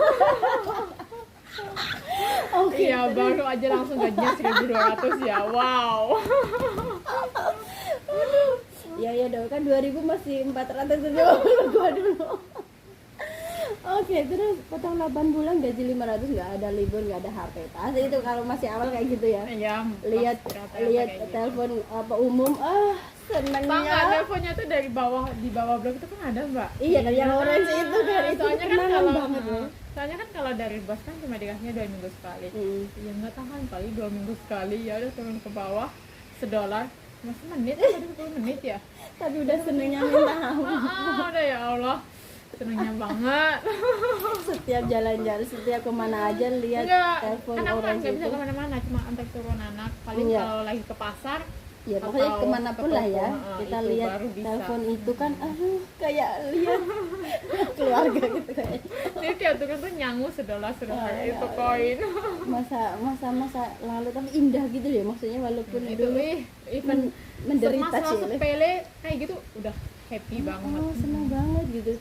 A: Oke.
B: Iya, baru aja langsung gajinya 1.200 ya. Wow.
A: Ya dong, kan 2000 masih 470 gua dulu. Oke, terus potong 8 bulan gaji 500, nggak ada libur, nggak ada HP. Pasti itu kalau masih awal kayak gitu ya.
B: Iya.
A: Lihat telepon apa umum, senengnya.
B: Teleponnya tuh dari bawah, di bawah blok itu kan ada, Mbak.
A: Iya, kan yang orange itu kan itu
B: soalnya kan
A: kenangan
B: kalau
A: banget loh.
B: soalnya kan kalau dari bos kan cuma dikasihnya 2 minggu sekali. Ya nggak tahan kali 2 minggu sekali, ya udah turun ke bawah $1 masih menit, baru 10 menit ya.
A: Tapi udah senengnya minta ampun.
B: Udah ya Allah, senengnya banget.
A: Setiap jalan-jalan, setiap kemana aja lihat
B: Enggak,
A: telepon
B: kan aku kan
A: orange
B: nggak bisa
A: itu.
B: kemana-mana, cuma antar turun anak. Paling
A: Iya.
B: kalau lagi ke pasar,
A: Ya pokoknya
B: atau
A: kemana
B: ke
A: pun lah ya,
B: toko,
A: kita
B: itu
A: lihat
B: baru bisa.
A: telepon itu kan, kayak lihat keluarga gitu kayak.
B: Jadi tiap turun tuh nyangu $1 sudah kayak itu koin.
A: Masa lalu tapi indah gitu ya, maksudnya walaupun
B: Itu
A: dulu
B: even
A: menderita
B: masalah
A: sih.
B: sepele kayak gitu udah happy banget.
A: Senang banget gitu.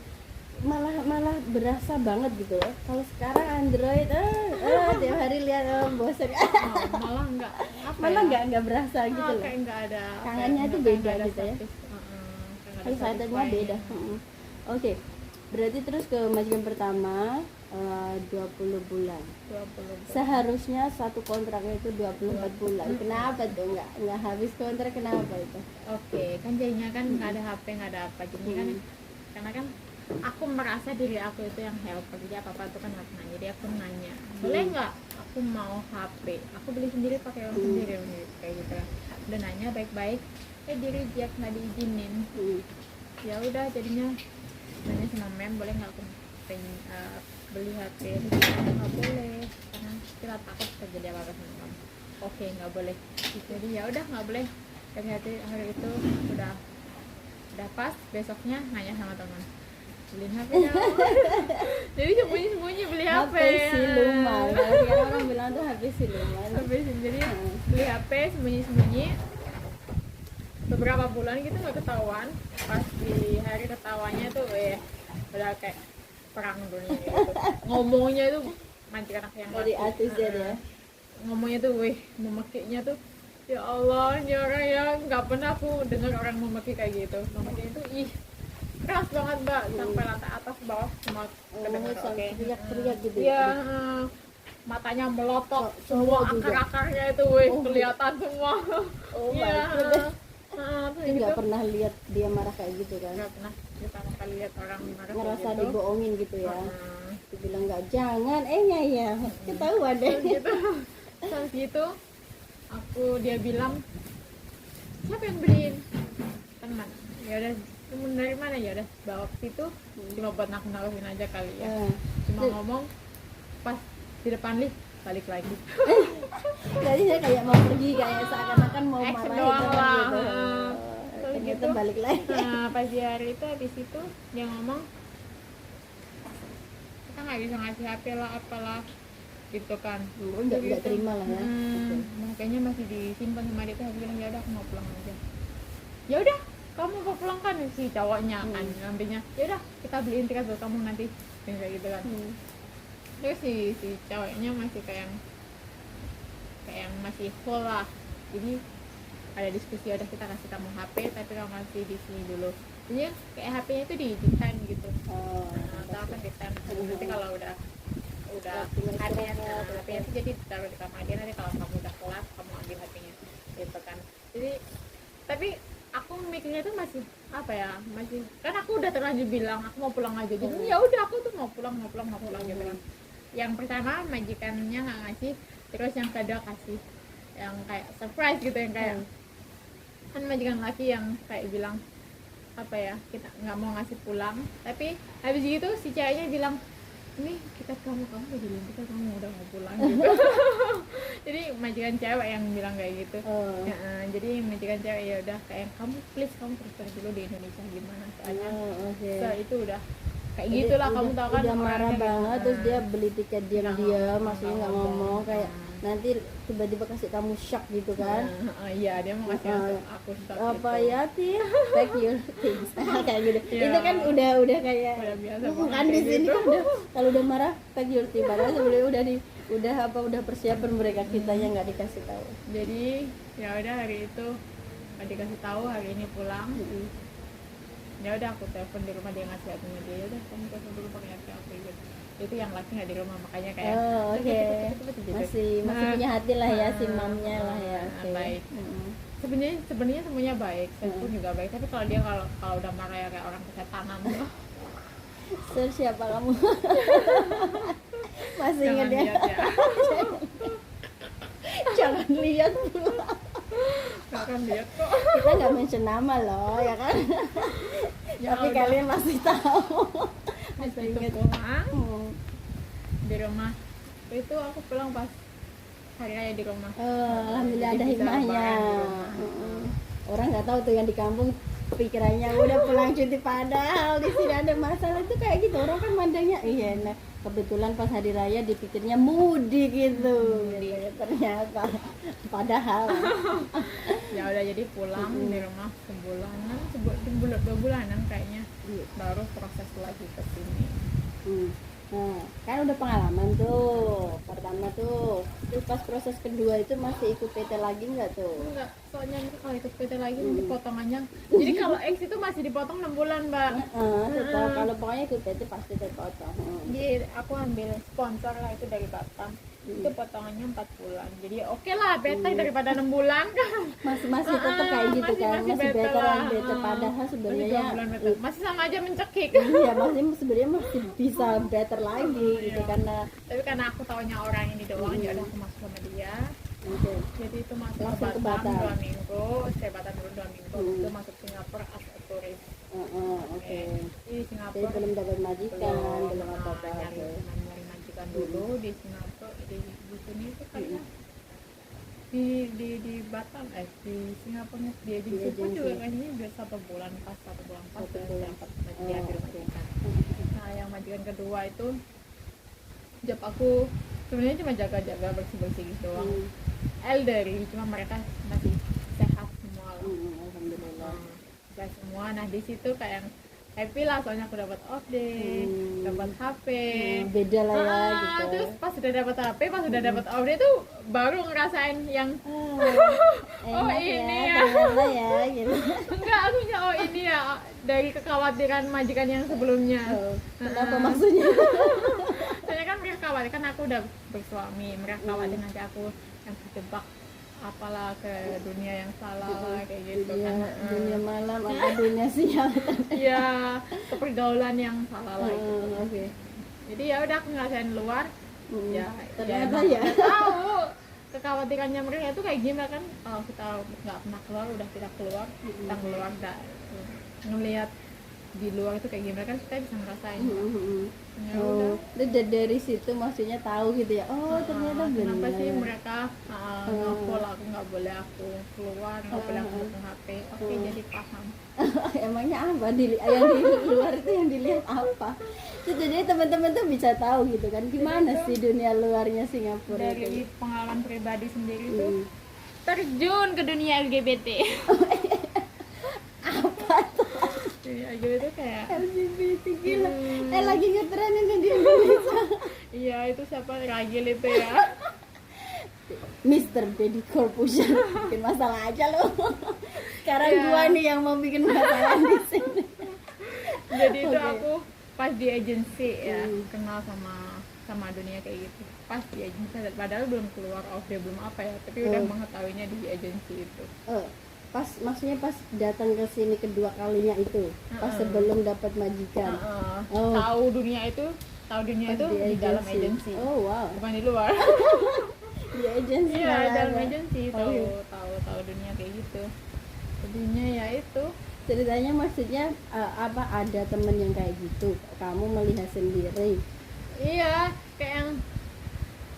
A: Malah berasa banget gitu loh. Kalau sekarang Android tiap hari lihat bosan.
B: Malah enggak
A: Malah nggak berasa gitu loh.
B: kayak enggak ada
A: Kangennya tuh
B: kayak
A: beda
B: nggak ada
A: gitu ya.
B: satisfying.
A: Excited-nya beda. Oke. Berarti terus ke majikan pertama 20 bulan.
B: 20.
A: Seharusnya satu kontraknya itu 24 bulan. Kenapa tuh nggak habis kontrak, kenapa itu?
B: Oke, kan jadinya kan nggak ada HP, nggak ada apa. Jadi kan karena kan aku merasa diri aku itu yang helper, jadi apa tuh kan nggak nanya. Jadi aku nanya, boleh nggak aku mau HP, aku beli sendiri pakai uang sendiri kayak gitu kan. Udah nanya baik-baik, diri dia nggak diizinin. Ya udah jadinya nanya sama mem, boleh nggak aku pengen beli HP. Nggak boleh karena kita takut terjadi apa-apa sama kamu. Oke, nggak boleh. Jadi ya udah nggak boleh. Dari hari itu udah pas, besoknya nanya sama teman, beliin HP dong. Jadi sembunyi beli HP.
A: Siluman. Kalau sekarang orang bilang tuh HP siluman.
B: Jadi beli HP sembunyi. Beberapa bulan gitu nggak ketahuan. Pas di hari ketawanya tuh udah kayak perang dunia gitu. Ngomongnya tuh mancing anak yang
A: Dari artis ya.
B: Ngomongnya tuh memakainya tuh ya Allah, ini orang yang nggak pernah aku dengar orang memakai kayak gitu. Memakainya tuh keras banget Mbak, sampai lantai atas bawah semua kedengar. Oke,
A: teriak gitu
B: ya. Matanya melotot, semua akar-akarnya itu kelihatan semua.
A: Oh my
B: Iya.
A: God.
B: Gitu.
A: Nggak pernah lihat dia marah kayak gitu kan?
B: Nggak pernah pertama kali lihat orang marah
A: Ngerasa
B: kayak gitu.
A: dibohongin gitu ya? Dibilang nggak, jangan, ya ketahuan deh.
B: Gitu. Terus gitu dia bilang, siapa yang beliin? Teman. Ya udah, dari mana? Ya udah bawa ke situ, cuma buat nakut-nakutin aja kali ya. Cuma ngomong pas di depan lift balik lagi.
A: Jadi saya kayak mau pergi, kayak seakan-akan mau
B: Action
A: marahin
B: doang
A: teman
B: lah.
A: gitu.
B: Terus
A: Ternyata
B: gitu.
A: balik lagi.
B: Nah, pas di hari itu habis itu dia ngomong, kita nggak bisa ngasih HP lah apalah gitu kan.
A: Nggak terima lah ya.
B: Makanya masih disimpan sama dia tuh. Aku bilang ya udah aku mau pulang aja. Ya udah, kamu mau pulang kan si cowoknya kan nantinya. Ya udah kita beliin tiket buat kamu nanti kayak gitu kan. Terus si cowoknya masih kayak yang masih full lah. Jadi ada diskusi, udah kita kasih kamu HP tapi kamu masih di sini dulu. Jadi kayak HP-nya itu di pen gitu. Atau kan di pen. Nanti kalau udah HP-nya itu jadi taruh di kamar dia, nanti kalau kamu udah kelas kamu ambil HP-nya gitu kan. Jadi tapi mikirnya tuh masih apa ya, masih kan aku udah terlanjur bilang aku mau pulang aja, jadi ya udah aku tuh mau pulang gitu kan. Yang pertama majikannya nggak ngasih, terus yang kedua kasih yang kayak surprise gitu, yang kayak kan majikan laki yang kayak bilang apa ya, kita nggak mau ngasih pulang, tapi habis gitu si ceweknya bilang ini kamu udah bilang kamu udah mau pulang gitu. Jadi majikan cewek yang bilang kayak gitu. Ya, jadi majikan cewek ya udah kayak kamu please kamu terus dulu di Indonesia gimana soalnya so itu udah kayak gitulah, kamu tahu kan
A: udah marah banget
B: gitu.
A: Terus dia beli tiket diam-diam, maksudnya nggak ngomong, kayak nanti tiba-tiba kasih kamu shock gitu kan.
B: Iya, dia mau kasih aku shock
A: apa
B: gitu.
A: ya Tim, pack your things kayak gitu.
B: Ya.
A: Itu kan udah kayak
B: udah biasa
A: kan di sini
B: gitu.
A: kan udah, kalau udah marah pack your things, padahal sebenarnya udah persiapan mereka, kita yang nggak dikasih tahu.
B: Jadi ya udah hari itu nggak dikasih tahu, hari ini pulang. Ya udah aku telepon di rumah, dia ngasih hatinya dia, ya udah kamu telepon dulu pakai hati aku gitu. Itu yang laki nggak di rumah, makanya kayak
A: Oke.
B: gitu.
A: Masih punya hati lah ya si mamnya lah ya. Oke.
B: Baik. Sebenarnya semuanya baik, saya pun juga baik, tapi kalau dia kalau udah marah ya kayak orang kesetanan tuh.
A: Sir, siapa kamu? Masih
B: Jangan
A: ingat ya?
B: lihat ya.
A: Jangan lihat pula.
B: Jangan lihat kok.
A: Kita nggak mention nama loh, ya kan?
B: Ya
A: Tapi
B: udah.
A: kalian masih tahu. Masih
B: Itu
A: ingat.
B: pulang di rumah itu aku pulang pas hari raya di rumah.
A: Alhamdulillah
B: Jadi
A: ada
B: bisa
A: hikmahnya.
B: lebaran di rumah.
A: Orang nggak tahu tuh yang di kampung pikirannya udah pulang cuti, padahal di sini ada masalah itu kayak gitu. Orang kan mandangnya iya, nah kebetulan pas hari raya dipikirnya mudik gitu. Ya, ternyata padahal
B: Ya udah, jadi pulang di rumah sebulanan, dua bulanan kayaknya, baru proses lagi ke sini.
A: Nah, kan udah pengalaman tuh pertama tuh, terus pas proses kedua itu masih ikut PT lagi nggak tuh?
B: Enggak, soalnya kalau ikut PT lagi nanti potongannya. Jadi kalau X itu masih dipotong 6 bulan, Mbak.
A: Tetap kalau pokoknya ikut PT pasti terpotong.
B: Jadi aku ambil sponsor lah itu dari Batam. Itu potongannya 4 bulan. Jadi oke lah, better daripada 6 bulan kan.
A: Masih tetap kayak gitu kan, masih better
B: lah.
A: better, padahal sebenarnya ya
B: masih sama aja mencekik.
A: iya, sebenarnya masih bisa better lagi gitu karena
B: Tapi karena aku taunya orang ini doang, ya udah aku masuk sama dia. Jadi itu masuk
A: Langsung
B: ke
A: ke
B: Batam
A: Batam.
B: 2 minggu, saya Batam dulu 2 minggu, itu masuk Singapura as a turis.
A: Oke.
B: Di
A: Jadi
B: Singapura
A: belum dapat majikan, belum apa-apa.
B: nyari majikan dulu di Singapura, di sini itu karena di Batam di Singapura di agensi pun juga kayaknya biasa 1 bulan pas dan dapat majikan. Nah yang majikan kedua itu job aku sebenarnya cuma jaga-jaga bersih-bersih gitu doang. Elderly, cuma mereka masih sehat semua lah.
A: Alhamdulillah.
B: Sehat semua. Nah di situ kayak happy lah, soalnya aku dapat off day, dapat HP.
A: Beda lah ya gitu.
B: Terus pas sudah dapat HP, pas sudah dapat off day tuh baru ngerasain yang
A: Enak
B: ini
A: ya,
B: ya.
A: ternyata ya gitu.
B: enggak, aku punya ini ya dari kekhawatiran majikan yang sebelumnya.
A: Kenapa maksudnya?
B: Soalnya kan mereka khawatir, kan aku udah bersuami, mereka khawatir nanti aku yang terjebak apalah ke dunia yang salah lah, kayak gitu kan.
A: Dunia malam apa dunia siang?
B: Iya, ke pergaulan yang salah lah gitu.
A: Oke.
B: Jadi ya udah aku ngerasain luar. Ya,
A: Ternyata
B: emang
A: ya.
B: udah tahu kekhawatirannya mereka itu kayak gimana kan, kalau kita nggak pernah keluar, udah kita keluar, kita keluar nggak ngelihat di luar itu kayak gimana kan, kita bisa ngerasain. Ya udah.
A: Dari situ maksudnya tahu gitu ya. Oh, ternyata
B: Kenapa
A: benar.
B: sih mereka nge-call aku, nggak boleh aku keluar, nggak boleh aku buka HP. Oke, jadi paham.
A: Emangnya apa yang di luar itu, yang dilihat apa? Jadi teman-teman tuh bisa tahu gitu kan, gimana sih dunia luarnya Singapura
B: Dari
A: itu.
B: pengalaman pribadi sendiri tuh terjun ke dunia LGBT.
A: Apa tuh?
B: Dunia LGBT kayak
A: LGBT gila. Lagi ngetren ini di Indonesia.
B: iya, itu siapa Ragil itu ya.
A: Mr. Deddy Corporation bikin masalah aja lo. Sekarang gua nih yang mau bikin masalah di sini.
B: Jadi itu aku pas di agensi ya kenal sama dunia kayak gitu. Pas di agensi, padahal belum keluar off day, belum apa ya, tapi udah mengetahuinya di agensi itu.
A: Pas maksudnya pas datang ke sini kedua kalinya itu, pas sebelum dapat majikan. Oh.
B: Tahu dunia itu di dalam agensi.
A: Oh wow.
B: Bukan di luar.
A: Di agensi.
B: Iya, dalam agensi tahu
A: iya.
B: tahu dunia kayak gitu. Jadinya ya itu.
A: Ceritanya maksudnya apa ada temen yang kayak gitu? Kamu melihat sendiri?
B: Iya, kayak yang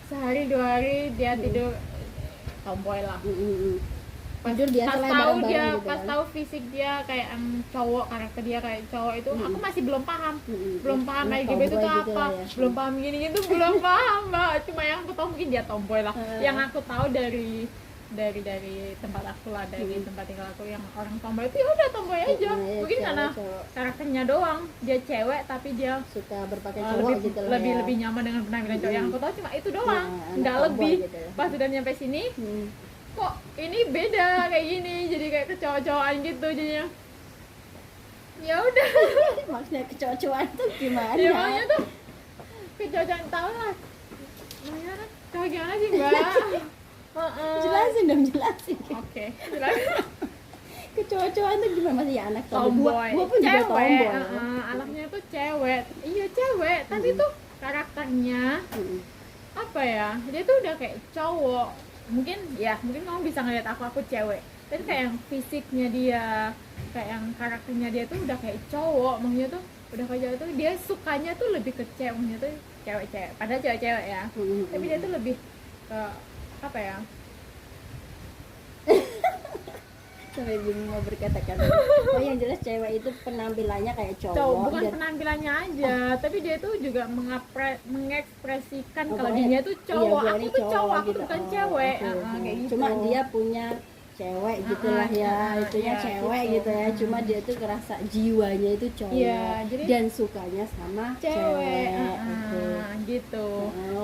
B: sehari 2 hari dia tidur tomboy lah.
A: Tidur dia
B: Pas
A: selain
B: tahu
A: bareng-bareng
B: dia,
A: gitu
B: pas
A: kan?
B: tahu fisik dia kayak cowok, karakter dia kayak cowok itu, aku masih belum paham. Belum paham
A: Anak
B: LGBT itu
A: tomboy gitu
B: apa.
A: lah ya.
B: Belum paham gini-gitu, belum paham, Mbak. Cuma yang aku tahu mungkin dia tomboy lah. Yang aku tahu dari tempat aku lah, dari tempat tinggal aku, yang orang tomboy itu ya udah tomboy aja. Mungkin karena karakternya doang, dia cewek tapi dia
A: suka berpakaian cowok gitu lah ya.
B: lebih nyaman dengan penampilan cowok. Yang aku tahu cuma itu doang,
A: Anak
B: nggak
A: tomboy
B: lebih.
A: gitu ya.
B: Pas udah nyampe sini, kok ini beda kayak gini, jadi kayak kecowok-cowokan gitu jadinya. Ya udah.
A: Maksudnya kecowok-cowokan tuh gimana?
B: Ya makanya tuh kecowok-cowokan, tahu lah. Makanya kayak gimana sih, Mbak?
A: Jelasin dong, jelasin.
B: Oke, jelasin.
A: Kecowok-cowokan tuh gimana? Masih ya anak
B: Tomboy.
A: Gua pun juga tomboy.
B: Anaknya tuh cewek. Iya cewek, tapi tuh karakternya apa ya? Dia tuh udah kayak cowok. Mungkin kamu bisa ngeliat aku cewek. Tapi kayak yang fisiknya dia, kayak yang karakternya dia tuh udah kayak cowok. Maksudnya tuh udah kayak cowok tuh, dia sukanya tuh lebih ke cewek. Maksudnya tuh cewek-cewek. Padahal cewek-cewek ya. Tapi dia tuh lebih ke apa ya?
A: Sampai bingung mau berkata-kata. Oh yang jelas cewek itu penampilannya kayak cowok.
B: Bukan penampilannya aja, tapi dia tuh juga mengekspresikan kalau
A: pokoknya,
B: dia tuh cowok.
A: iya,
B: Aku tuh cowok, aku
A: gitu.
B: bukan cewek.
A: Okay.
B: Kayak gitu.
A: Cuma dia punya cewek gitulah ya, itunya
B: iya,
A: cewek gitu ya. Cuma dia tuh kerasa jiwanya itu cowok.
B: Iya, jadi
A: dan sukanya sama cewek.
B: Gitu.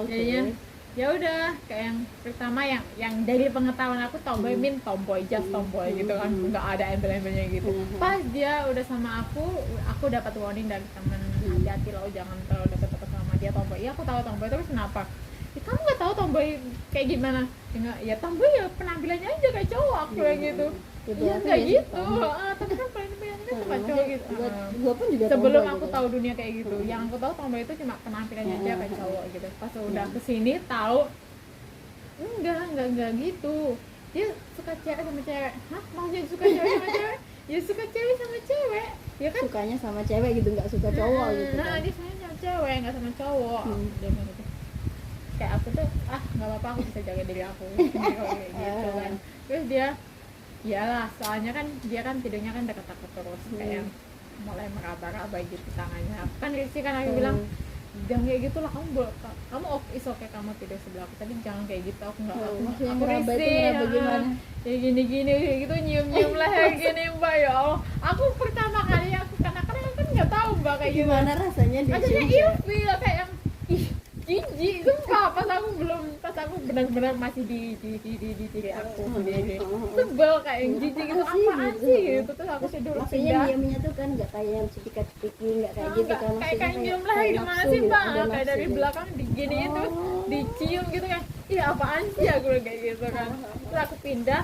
A: Okay.
B: Jadinya ya udah kayak yang pertama yang dari pengetahuan aku tomboy tomboy, just tomboy gitu kan, nggak ada embel-embelnya gitu. Pas dia udah sama aku dapat warning dari temen, hati-hati lo jangan terlalu deket-deket sama dia tomboy. Iya aku tahu tomboy, terus kenapa? Ya, kamu nggak tahu tomboy kayak gimana? Ya tomboy ya penampilannya aja kayak cowok, aku yang gitu. Iya nggak gitu, tapi kan penampilannya kan cuma cowok gitu.
A: Gua pun juga
B: sebelum
A: tomboy
B: aku
A: gitu.
B: tahu dunia kayak gitu, yang aku tahu tomboy itu cuma penampilannya aja kayak cowok gitu. Pas udah kesini tahu enggak gitu, dia suka cewek sama cewek. Hah, maksudnya suka cewek sama cewek? Ya suka cewek sama cewek ya kan,
A: sukanya sama cewek gitu, nggak suka cowok gitu kan.
B: Dia sukanya sama cewek nggak sama cowok. Dia bilang gitu. Kayak aku tuh nggak apa-apa, aku bisa jaga diri aku kayak gitu kan. Terus dia iyalah, soalnya kan dia kan tidurnya kan deket-deket terus, kayak mulai meraba-raba gitu tangannya. Aku kan risih kan, aku bilang jangan kayak gitu lah, kamu is okay kamu tidur sebelah aku, tapi jangan kayak gitu. Aku risih ya gini gitu, nyium lah kayak gini Mbak. Ya Allah, aku pertama kali aku kan nggak tahu Mbak kayak
A: gimana gitu. Rasanya
B: rasanya ilfil kayak yang jijik, sumpah. Pas aku benar-benar masih di diri aku sendiri, sebel kayak yang jijik gitu, apaan sih gitu. Terus aku tidur
A: maksudnya diamnya tuh kan nggak kayak yang cipika-cipiki, nggak kayak gitu kan,
B: kayak nyium lah gimana sih Mbak, kayak dari belakang digini itu dicium gitu kan. Iya apaan sih aku kayak gitu kan. Terus aku pindah,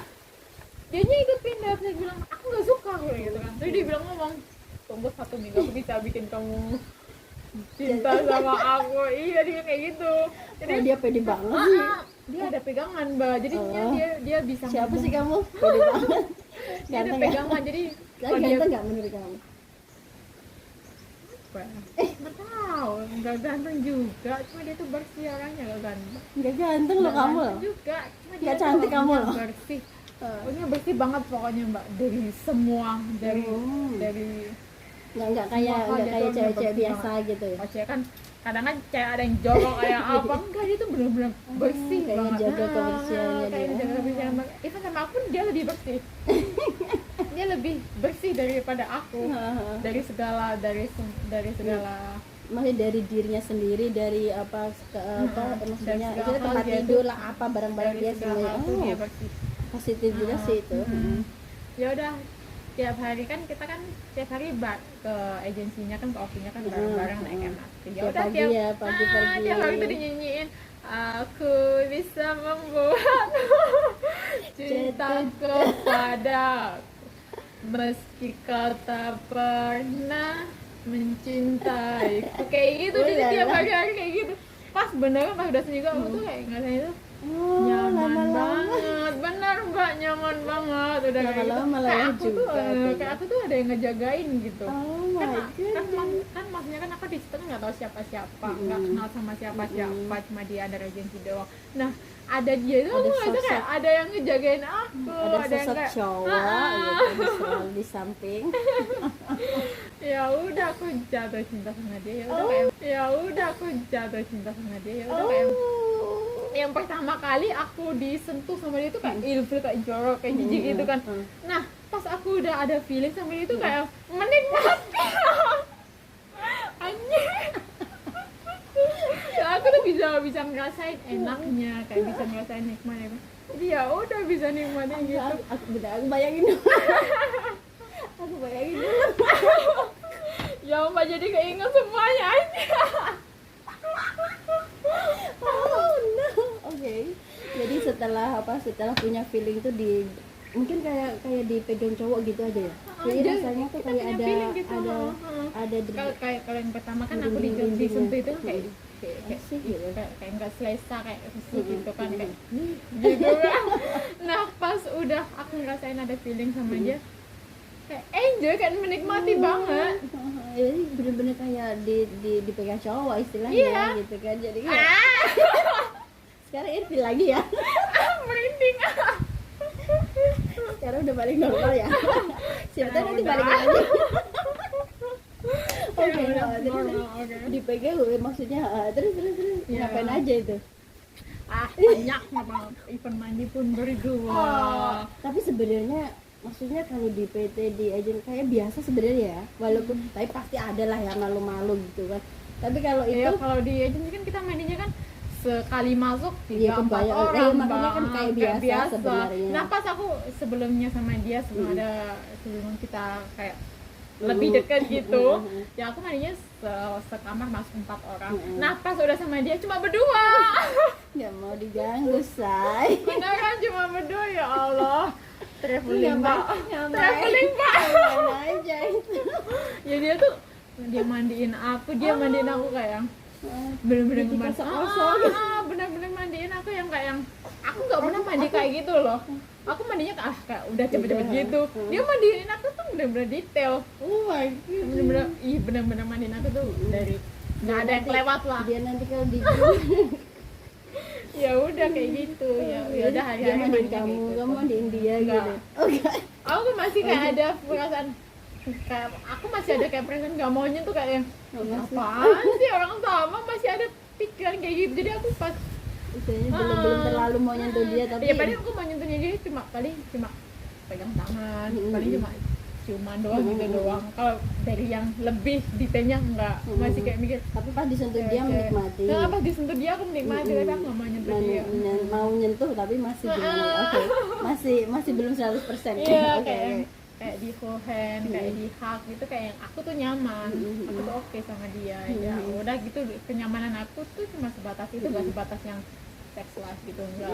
B: dianya ikut pindah. Terus dia bilang aku nggak suka aku gitu kan. Terus dia bilang ngomong, tunggu 1 minggu aku bisa bikin kamu cinta sama aku. Iya dia kayak gitu. Jadi
A: dia pede banget sih.
B: Dia ada pegangan Mbak, jadinya dia bisa
A: siapa
B: ngomong.
A: Sih kamu pede banget.
B: Dia ada pegangan, jadi
A: kalau ganteng nggak menurut kamu?
B: Nggak tahu, nggak ganteng juga, cuma dia tuh bersih orangnya.
A: Nggak ganteng loh kamu loh
B: juga, cuma dia
A: nggak cantik kamu loh,
B: bersih. Pokoknya bersih banget pokoknya Mbak, dari semua, dari
A: nggak kayak cewek-cewek biasa gitu ya.
B: Oh cewek kan kadang kan cewek ada yang jorok kayak apa, enggak, dia tuh benar-benar bersih
A: kayak
B: banget.
A: jaga kebersihannya
B: kayak
A: dia.
B: jaga kebersihan banget. Even sama aku dia lebih bersih. Dia lebih bersih daripada aku. Dari segala
A: masih dari dirinya sendiri, dari apa maksudnya itu tempat tidur lah, apa barang-barang dia semuanya.
B: Dia bersih.
A: Positif juga sih itu.
B: Ya udah, tiap hari kan kita kan tiap hari ke agensinya kan, ke office-nya kan bareng-bareng naik MRT. Ya udah
A: pagi-pagi
B: tiap hari tuh dinyanyiin aku bisa membuat cinta kepada meski kau tak pernah mencintai. Kayak gitu, jadi tiap hari kayak gitu. Pas beneran pas udah seminggu aku tuh kayak ngerasain itu nyaman banget, bener mbak, nyaman banget. Udah
A: lama-lama
B: kayak
A: gitu.
B: aku tuh kayak aku tuh ada yang ngejagain gitu.
A: Oh my
B: kan maksudnya kan aku di situ nggak tahu siapa-siapa, nggak kenal sama siapa-siapa, cuma dia ada agensi doang. Nah ada dia itu aku ngerasa kayak ada yang ngejagain aku,
A: ada
B: yang
A: sosok
B: kayak
A: cowok gitu selalu di samping.
B: ya udah aku jatuh cinta sama dia, ya udah kayak ya udah aku jatuh cinta sama dia, ya udah kayak yang pertama kali aku disentuh sama dia itu kayak ilfil, kayak jorok, kayak jijik gitu kan. Nah pas aku udah ada feeling sama dia itu kayak menikmati anjir. Ya aku tuh bisa ngerasain enaknya, kayak bisa ngerasain nikmatnya. Jadi ya udah bisa nikmatin gitu.
A: Aku bayangin dulu. Aku bayangin dulu.
B: Ya mbak jadi keinget semuanya aja.
A: Oh no. Oke. Jadi setelah punya feeling tuh mungkin kayak dipegang cowok gitu aja ya. Jadi rasanya tuh kayak ada
B: gitu. Kalau yang pertama kan aku disentuh itu kayak kayak nggak selesa, kayak gitu kan, kayak gitu kan. Nah pas udah aku ngerasain ada feeling sama dia, kayak enjoy, kayak menikmati banget.
A: Jadi bener-bener kayak dipegang cowok istilahnya gitu kan. Jadi kayak sekarang ilfil lagi ya.
B: Merinding.
A: Sekarang udah balik normal ya. Siapa tahu nanti balik lagi. Oke, terus dipegang maksudnya terus ngapain aja itu?
B: Banyak banget, event mandi pun berdua.
A: Tapi sebenarnya maksudnya kalau di PT di agent kayak biasa sebenarnya ya, walaupun tapi pasti ada lah yang malu-malu gitu kan. Tapi kalau itu
B: kalau di agensi kan kita mandinya kan sekali masuk 3-4
A: kebayang.
B: orang,
A: makanya kan kayak biasa sebenarnya.
B: Nah pas aku sebelumnya sama dia sebelum kita kayak lebih dekat gitu, ya aku mandinya sekamar masuk 4 orang. Nah pas udah sama dia cuma berdua.
A: Nggak mau diganggu, say.
B: Beneran cuma berdua, ya Allah. Traveling pak
A: aja itu.
B: Ya dia mandiin aku kayak bener-bener bener-bener mandiin aku yang kayak yang aku nggak pernah mandi kayak gitu loh. Aku mandinya kayak udah cepet-cepet gitu. Dia mandiin aku tuh bener-bener detail.
A: Oh my god.
B: Bener-bener mandiin aku tuh dari nggak ada yang kelewat lah.
A: Dia nanti kalau di
B: ya udah kayak gitu. Ya udah hari-hari
A: mandiin kamu mandiin dia gitu.
B: Oke. Aku masih kayak ada perasaan kayak aku masih ada kayak perasaan nggak mau nyentuh, kayak apaan sih orang sama masih ada pikiran kayak gitu. Jadi aku pas
A: belum terlalu mau nyentuh dia, tapi
B: ya paling aku mau nyentuhnya dia cuma pegang tangan, paling cuma ciuman doang gitu doang. Kalau dari yang lebih detailnya enggak, masih kayak mikir.
A: Tapi pas disentuh dia menikmati.
B: Nah, pas disentuh dia aku menikmati, tapi aku nggak mau nyentuh dia.
A: Mau nyentuh tapi masih belum. Oke. Masih belum 100%.
B: Iya, kayak di hold hand, kayak di hug gitu, kayak yang aku tuh nyaman, aku tuh oke sama dia. Ya udah gitu, kenyamanan aku tuh cuma sebatas itu, gak sebatas yang sex life gitu, enggak.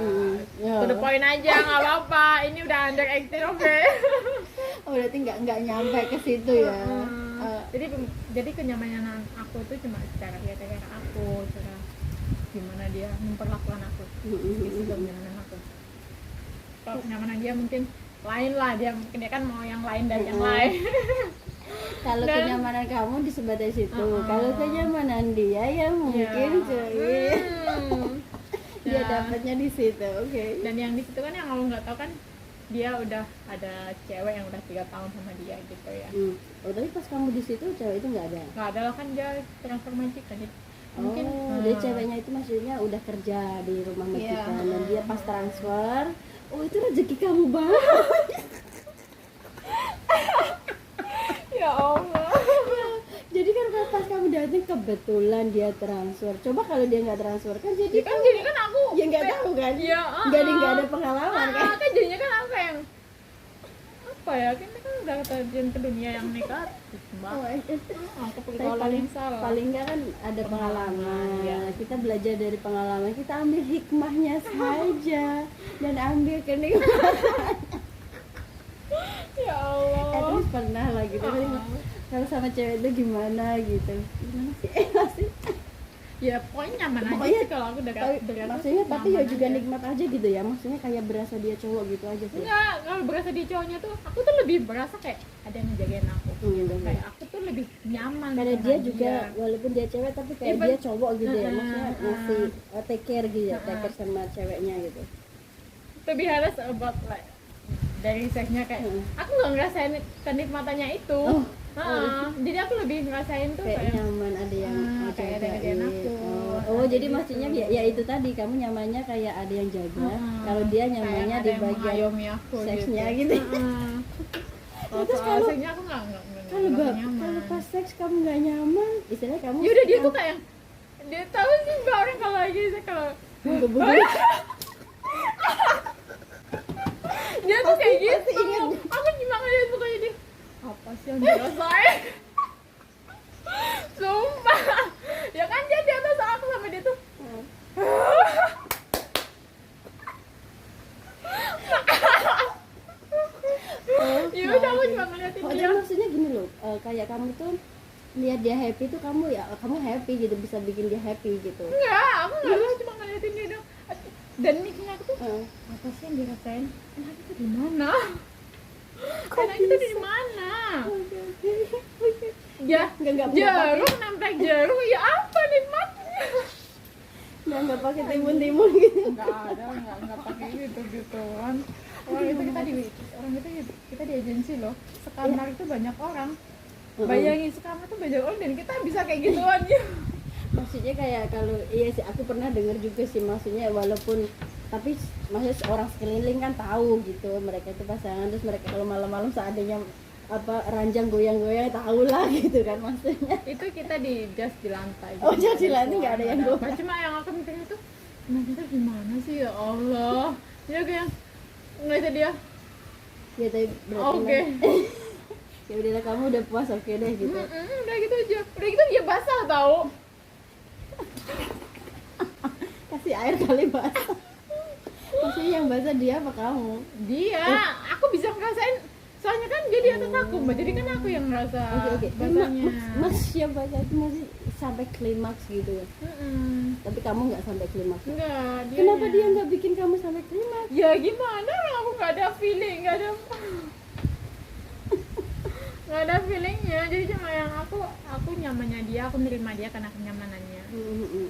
B: To the point aja, nggak apa-apa. Ini udah under acting, oke.
A: Oh berarti nggak nyampe ke situ ya.
B: Jadi kenyamanan aku tuh cuma cara aku, cara gimana dia memperlakukan aku, itu kenyamanan aku. Kalau kenyamanan dia mungkin lain lah, dia kan mau yang lain dari yang lain.
A: Kalau kenyamanan kamu di sebatas itu, kalau kenyamanan dia ya mungkin dia dapatnya di situ. Oke.
B: Dan yang di situ kan yang aku nggak tahu kan, dia udah ada cewek yang udah 3 tahun sama dia gitu ya.
A: Oh tapi pas kamu di situ cewek itu nggak ada?
B: Nggak ada lah, kan dia transfer magic kan. Mungkin
A: jadi ceweknya itu maksudnya udah kerja di rumah majikan dan dia pas transfer. Oh itu rezeki kamu banget.
B: Ya Allah.
A: Jadi kan pas kamu datang kebetulan dia transfer. Coba kalau dia nggak transfer kan jadi
B: kan aku
A: ya nggak tahu kan.
B: Iya.
A: Nggak ada pengalaman kan.
B: Kan jadinya kan aku kayak apa ya, kita kan udah terjun ke dunia yang negatif mbak. Pergaulan yang salah.
A: Paling nggak kan ada pengalaman
B: ya.
A: Kita belajar dari pengalaman, kita ambil hikmahnya saja dan ambil kenikmatan.
B: Ya Allah.
A: At least pernah lah gitu. Kalau sama cewek itu gimana gitu, gimana sih?
B: Ya pokoknya nyaman aja
A: Pokoknya,
B: sih kalau aku dari
A: maksudnya tapi ya juga
B: aja.
A: nikmat aja gitu ya, maksudnya kayak berasa dia cowok gitu aja sih.
B: Enggak, kalau berasa di cowoknya tuh aku tuh lebih berasa kayak ada yang ngejagain aku gitu. Kayak aku tuh lebih nyaman
A: Karena
B: sama
A: dia juga walaupun dia cewek tapi kayak dia cowok gitu ya, maksudnya ngasih take care gitu ya, take care sama ceweknya gitu.
B: To be honest about like dari seksnya kayak aku nggak ngerasain kenikmatannya itu. Jadi aku lebih ngerasain tuh
A: kayak nyaman, ada yang
B: kayak ada yang aku.
A: Oh jadi maksudnya ya itu tadi, kamu nyamannya kayak ada yang jaga, kalau dia nyamannya di bagian seksnya gitu.
B: Kalau seksnya aku nggak nyaman.
A: Kalau pas seks kamu nggak nyaman, istilahnya kamu
B: yaudah dia tuh kayak dia tahu sih mbak orang kalau lagi kalau dia tuh kayak gitu. Aku gimana dia pokoknya dia apa sih yang dirasain? Sumpah. Ya kan dia di atas aku sama dia tuh. Ya udah aku cuma ngeliatin dia.
A: Maksudnya gini loh, kayak kamu tuh lihat dia happy tuh kamu happy gitu, bisa bikin dia happy gitu.
B: Enggak, aku enggak cuma ngeliatin dia dong. Dan mikirnya aku tuh apa sih yang dirasain? Enak itu di mana? Enak itu di mana? Ya, jarum nempel jarum ya apa nikmatnya?
A: Nggak pakai timun-timun gitu.
B: Enggak pakai gitu kan. Orang itu kita di agensi loh. Sekamar itu banyak orang. Bayangin sekamar itu banyak orang dan kita bisa kayak gituan ya.
A: Maksudnya kayak kalau iya sih aku pernah dengar juga sih, maksudnya walaupun tapi maksudnya orang sekeliling kan tahu gitu mereka itu pasangan, terus mereka kalau malam-malam seadanya apa ranjang goyang-goyang tahu lah gitu kan maksudnya.
B: Itu kita di lantai.
A: Oh jadi di lantai nggak ada yang goyang.
B: Cuma yang aku mikirnya tuh, nah kita gimana sih ya Allah? Dia kayak ngeliatin dia.
A: Ya tapi berarti
B: Okay.
A: Ya udahlah kamu udah puas, oke deh gitu.
B: Udah gitu aja. Udah gitu dia basah tau.
A: Kasih air kali basah. Maksudnya yang basah dia apa kamu?
B: Dia, aku bisa ngerasain. Soalnya kan dia di atas aku, Mbak. Jadi kan aku yang ngerasa basahnya.
A: Mas siapa itu masih sampai klimaks gitu ya? Tapi kamu nggak sampai klimaks?
B: Enggak.
A: Kenapa dia nggak bikin kamu sampai klimaks?
B: Ya gimana? Aku nggak ada feeling, nggak ada feelingnya. Jadi cuma yang aku nyamannya dia, aku nerima dia karena kenyamanannya.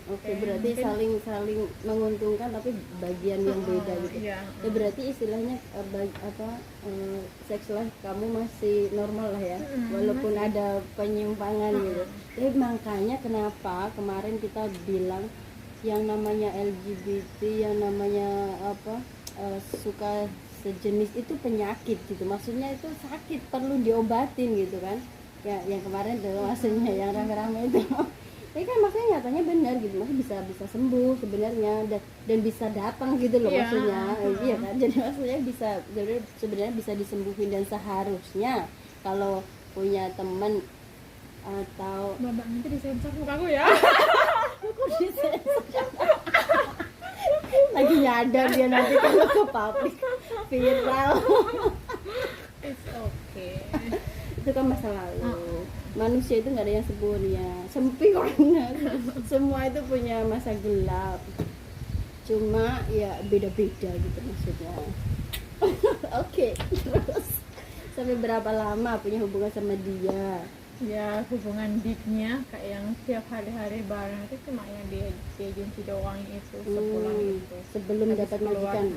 A: Oke, berarti saling menguntungkan tapi bagian yang beda gitu.
B: Iya.
A: Ya berarti istilahnya seks life kamu masih normal lah ya, walaupun ada penyimpangan gitu. Jadi makanya kenapa kemarin kita bilang yang namanya LGBT, yang namanya suka sejenis itu penyakit gitu, maksudnya itu sakit, perlu diobatin gitu kan ya, yang kemarin tuh maksudnya yang rame-rame itu. Tapi kan maksudnya nyatanya benar gitu, maksudnya bisa sembuh sebenarnya dan bisa datang gitu loh maksudnya. Iya kan, jadi maksudnya bisa sebenarnya bisa disembuhin, dan seharusnya kalau punya teman atau
B: Bapak nanti disensor mukaku ya.
A: Kok disensor? Lagi nyadar dia nanti kalau ke publik viral.
B: It's okay.
A: Itu kan masa lalu. Manusia itu nggak ada yang sempurna, sempit orangnya. Semua itu punya masa gelap. Cuma ya beda-beda gitu maksudnya. Oke, terus sampai berapa lama punya hubungan sama dia?
B: Ya hubungan deepnya kayak yang tiap hari-hari bareng itu cuma yang di agensi doang itu, sebulan itu.
A: Sebelum dapat majikan.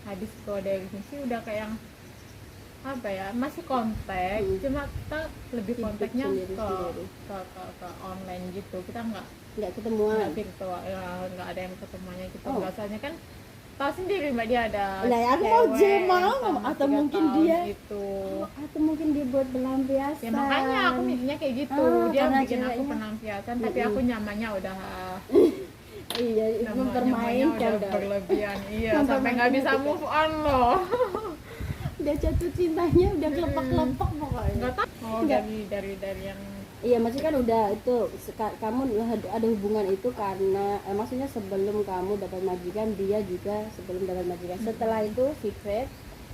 B: Habis keluar dari agensi udah kayak yang apa ya, masih kontak, cuma kita lebih kontaknya ke online gitu. Kita nggak
A: ketemuan,
B: nggak virtual, nggak ada yang ketemuannya gitu. Biasanya kan tahu sendiri mbak, dia ada
A: aku mau atau mungkin dia
B: itu
A: atau mungkin dia buat pelampiasan.
B: Ya makanya aku mikirnya kayak gitu, dia bikin aku pelampiasan, tapi aku nyamannya udah
A: iya, mempermainkan
B: udah berlebihan. Iya, sampai nggak bisa move on loh.
A: udah jatuh cintanya udah kelepek-kelepek pokoknya.
B: Nggak tahu. Oh,
A: Nggak.
B: dari yang
A: Iya, maksudnya kan udah itu kamu ada hubungan itu karena maksudnya sebelum kamu dapat majikan dia juga sebelum dapat majikan. Setelah itu secret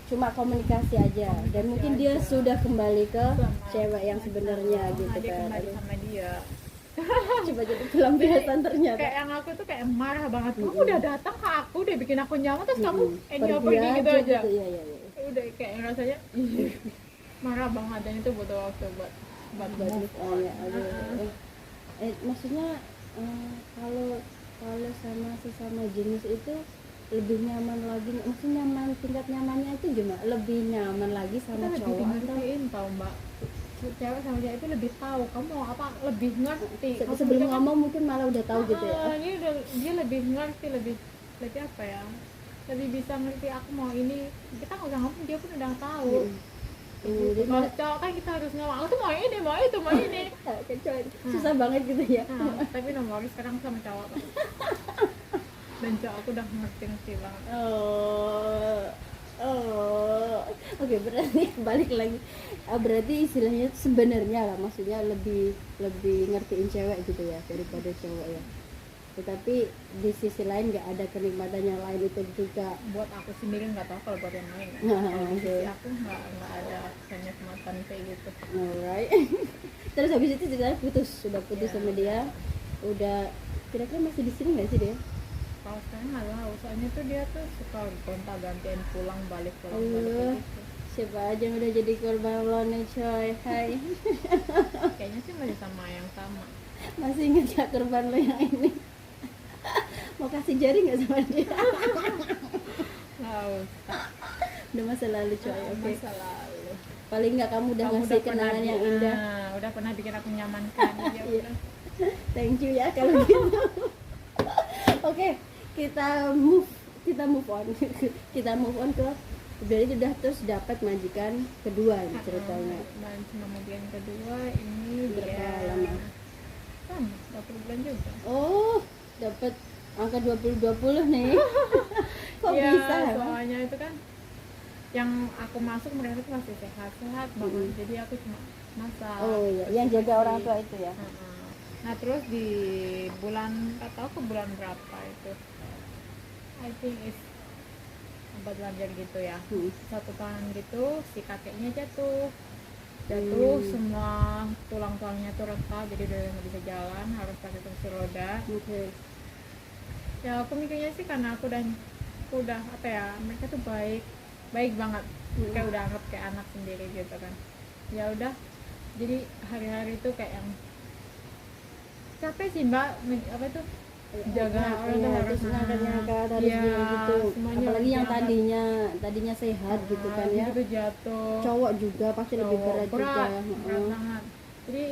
A: cuma komunikasi aja dan mungkin dia sudah kembali ke cewek yang sebenarnya gitu
B: dia
A: kan.
B: kembali sama dia.
A: Coba jadi pelampiasan ternyata.
B: Kayak yang aku tuh kayak marah banget. Kamu udah datang ke aku, udah bikin aku nyaman, terus kamu
A: Pergi
B: pergi gitu aja.
A: gitu. Iya, iya, iya.
B: Udah kayak rasanya marah banget, dan itu butuh waktu buat move on.
A: Ya, maksudnya kalau sama sesama jenis itu lebih nyaman lagi, maksudnya nyaman, tingkat nyamannya itu gimana? Lebih nyaman lagi sama
B: Kita
A: cowok
B: lebih
A: atau
B: ngertiin tau mbak, cewek sama cewek itu lebih tahu kamu mau apa, lebih ngerti.
A: sebelum ngomong mungkin malah udah tahu gitu ya?
B: Dia lebih ngerti, lebih apa ya, lebih bisa ngerti aku mau ini, kita nggak usah ngomong dia pun udah tahu.
A: Jadi
B: Kalau cowok kan kita harus ngomong, aku tuh mau ini, mau itu, mau ini.
A: susah banget gitu ya.
B: Tapi nomor sekarang sama cowok kan. Dan cowok aku udah ngerti banget.
A: Oke, berarti balik lagi. Berarti istilahnya sebenarnya lah, maksudnya lebih ngertiin cewek gitu ya daripada cowok ya. Tetapi di sisi lain nggak ada kenikmatan yang lain itu juga.
B: Buat aku sendiri nggak tahu kalau buat yang lain.
A: Nah,
B: sisi aku nggak ada kenikmatan kayak gitu.
A: Alright. Terus habis itu sudah putus sama dia. Udah kira-kira masih di sini nggak sih dia?
B: Kalau sekarang nggak tahu, soalnya tuh dia tuh suka gonta-gantian pulang balik gitu.
A: Siapa aja yang udah jadi korban lo nih coy. Hai.
B: Kayaknya sih masih sama yang sama.
A: Masih ingat gak korban lo yang ini? Mau kasih jari nggak sama dia?
B: Nggak usah.
A: Udah masa lalu coy. Oke.
B: Masa lalu.
A: Paling nggak kamu udah ngasih kenangan yang indah.
B: Udah pernah bikin aku nyaman kan. Ya udah.
A: Thank you ya kalau gitu. Oke, kita move on. Kita move on ke berarti udah terus dapat majikan kedua ceritanya.
B: Dan sama majikan kedua ini
A: Berapa
B: dia
A: lama?
B: Kan 20 bulan juga.
A: Oh, dapat angka 20 nih. Kok
B: ya,
A: bisa?
B: Soalnya itu kan yang aku masuk mereka tuh masih sehat-sehat banget. Jadi aku cuma masak.
A: Oh iya, yang jaga orang tua itu ya.
B: Nah terus di bulan, nggak tahu ke bulan berapa itu, I think is 4 bulan gitu ya, 1 tahun gitu si kakeknya jatuh, semua tulang-tulangnya tuh retak, jadi udah nggak bisa jalan, harus pakai kursi roda. Ya aku mikirnya sih karena aku udah apa ya, mereka tuh baik banget, kayak udah anggap kayak anak sendiri gitu kan. Ya udah, jadi hari-hari tuh kayak yang capek sih mbak, apa tuh jaga orang tuh harus
A: ngangkat harus gitu, apalagi yang tadinya sehat gitu kan ya,
B: gitu jatuh,
A: cowok juga pasti lebih berat juga.
B: Berat banget. Jadi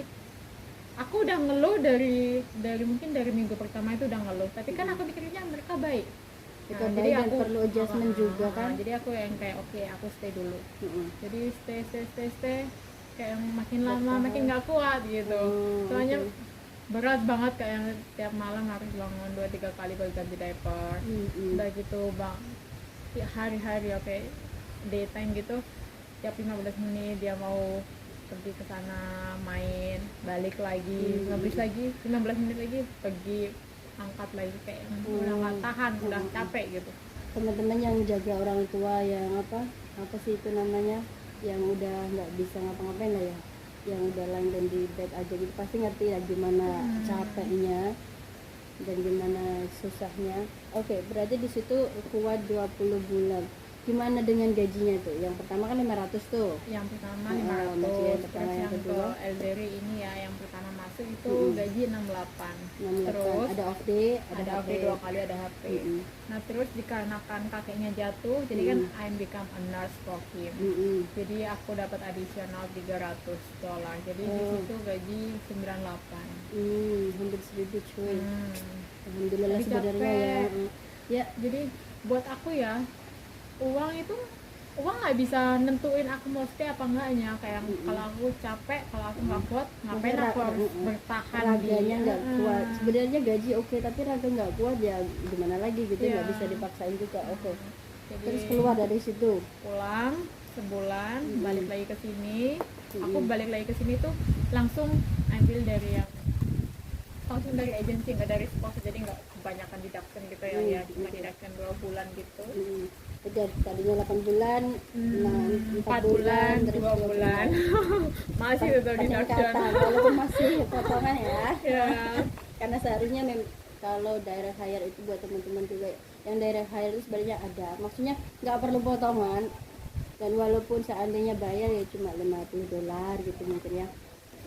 B: aku udah ngeluh dari mungkin dari minggu pertama itu udah ngeluh, tapi kan aku pikirnya mereka baik.
A: Jadi dan perlu adjustment juga kan.
B: Jadi aku yang kayak oke, aku stay dulu. Jadi stay kayak makin lama makin nggak kuat gitu. Soalnya berat banget, kayak yang tiap malam harus bangun 2-3 kali baru ganti diaper. Udah gitu bang, hari-hari oke, daytime gitu, tiap 15 menit dia mau pergi ke sana main, balik lagi, ngabis lagi 15 menit lagi pergi, angkat lagi, kayak udah nggak tahan, udah capek gitu.
A: Teman-teman yang jaga orang tua yang apa sih itu namanya, yang udah nggak bisa ngapa-ngapain lah ya, yang udah langgan di bed aja gitu, pasti ngerti ya gimana capeknya dan gimana susahnya. Oke, berarti di situ kuat 20 bulan. Gimana dengan gajinya tuh? Yang pertama kan 500 tuh.
B: Yang pertama 500,
A: yang pertama,
B: terus yang
A: kedua
B: Elderly ini ya, yang pertama masuk itu gaji 68.
A: 68.
B: Terus
A: ada off day,
B: ada off day 2 kali, ada HP. Nah terus dikarenakan kakeknya jatuh, jadi kan I'm become a nurse for him. Jadi aku dapat additional $300. Jadi di situ gaji 98.
A: Hampir 1.000 cuy. Alhamdulillah
B: Jadi
A: sebenarnya ya.
B: Ya jadi buat aku ya, uang nggak bisa nentuin aku mau stay apa enggaknya. Kayak kalau aku capek, kalau aku nggak kuat, ngapain aku harus bertahan.
A: Raganya nggak kuat. Sebenarnya gaji oke, tapi raga nggak kuat ya gimana lagi gitu, nggak bisa dipaksain juga. Oke.
B: Jadi
A: Terus keluar dari situ.
B: pulang sebulan, balik lagi ke sini. Aku
A: Mm-mm.
B: balik lagi ke sini tuh langsung ambil dari yang langsung dari agensi, nggak dari sponsor, jadi nggak kebanyakan deduction gitu ya, ya cuma deduction 2 bulan gitu.
A: Jadi tadinya 8 bulan,
B: 4 bulan,
A: terus
B: 2 bulan. Masih tetap deduction.
A: Peningkatan, walaupun masih potongan ya.
B: Ya.
A: Karena seharusnya kalau direct hire itu buat teman-teman juga yang direct hire itu sebenarnya ada, maksudnya nggak perlu potongan, dan walaupun seandainya bayar ya cuma $50 gitu mungkin ya.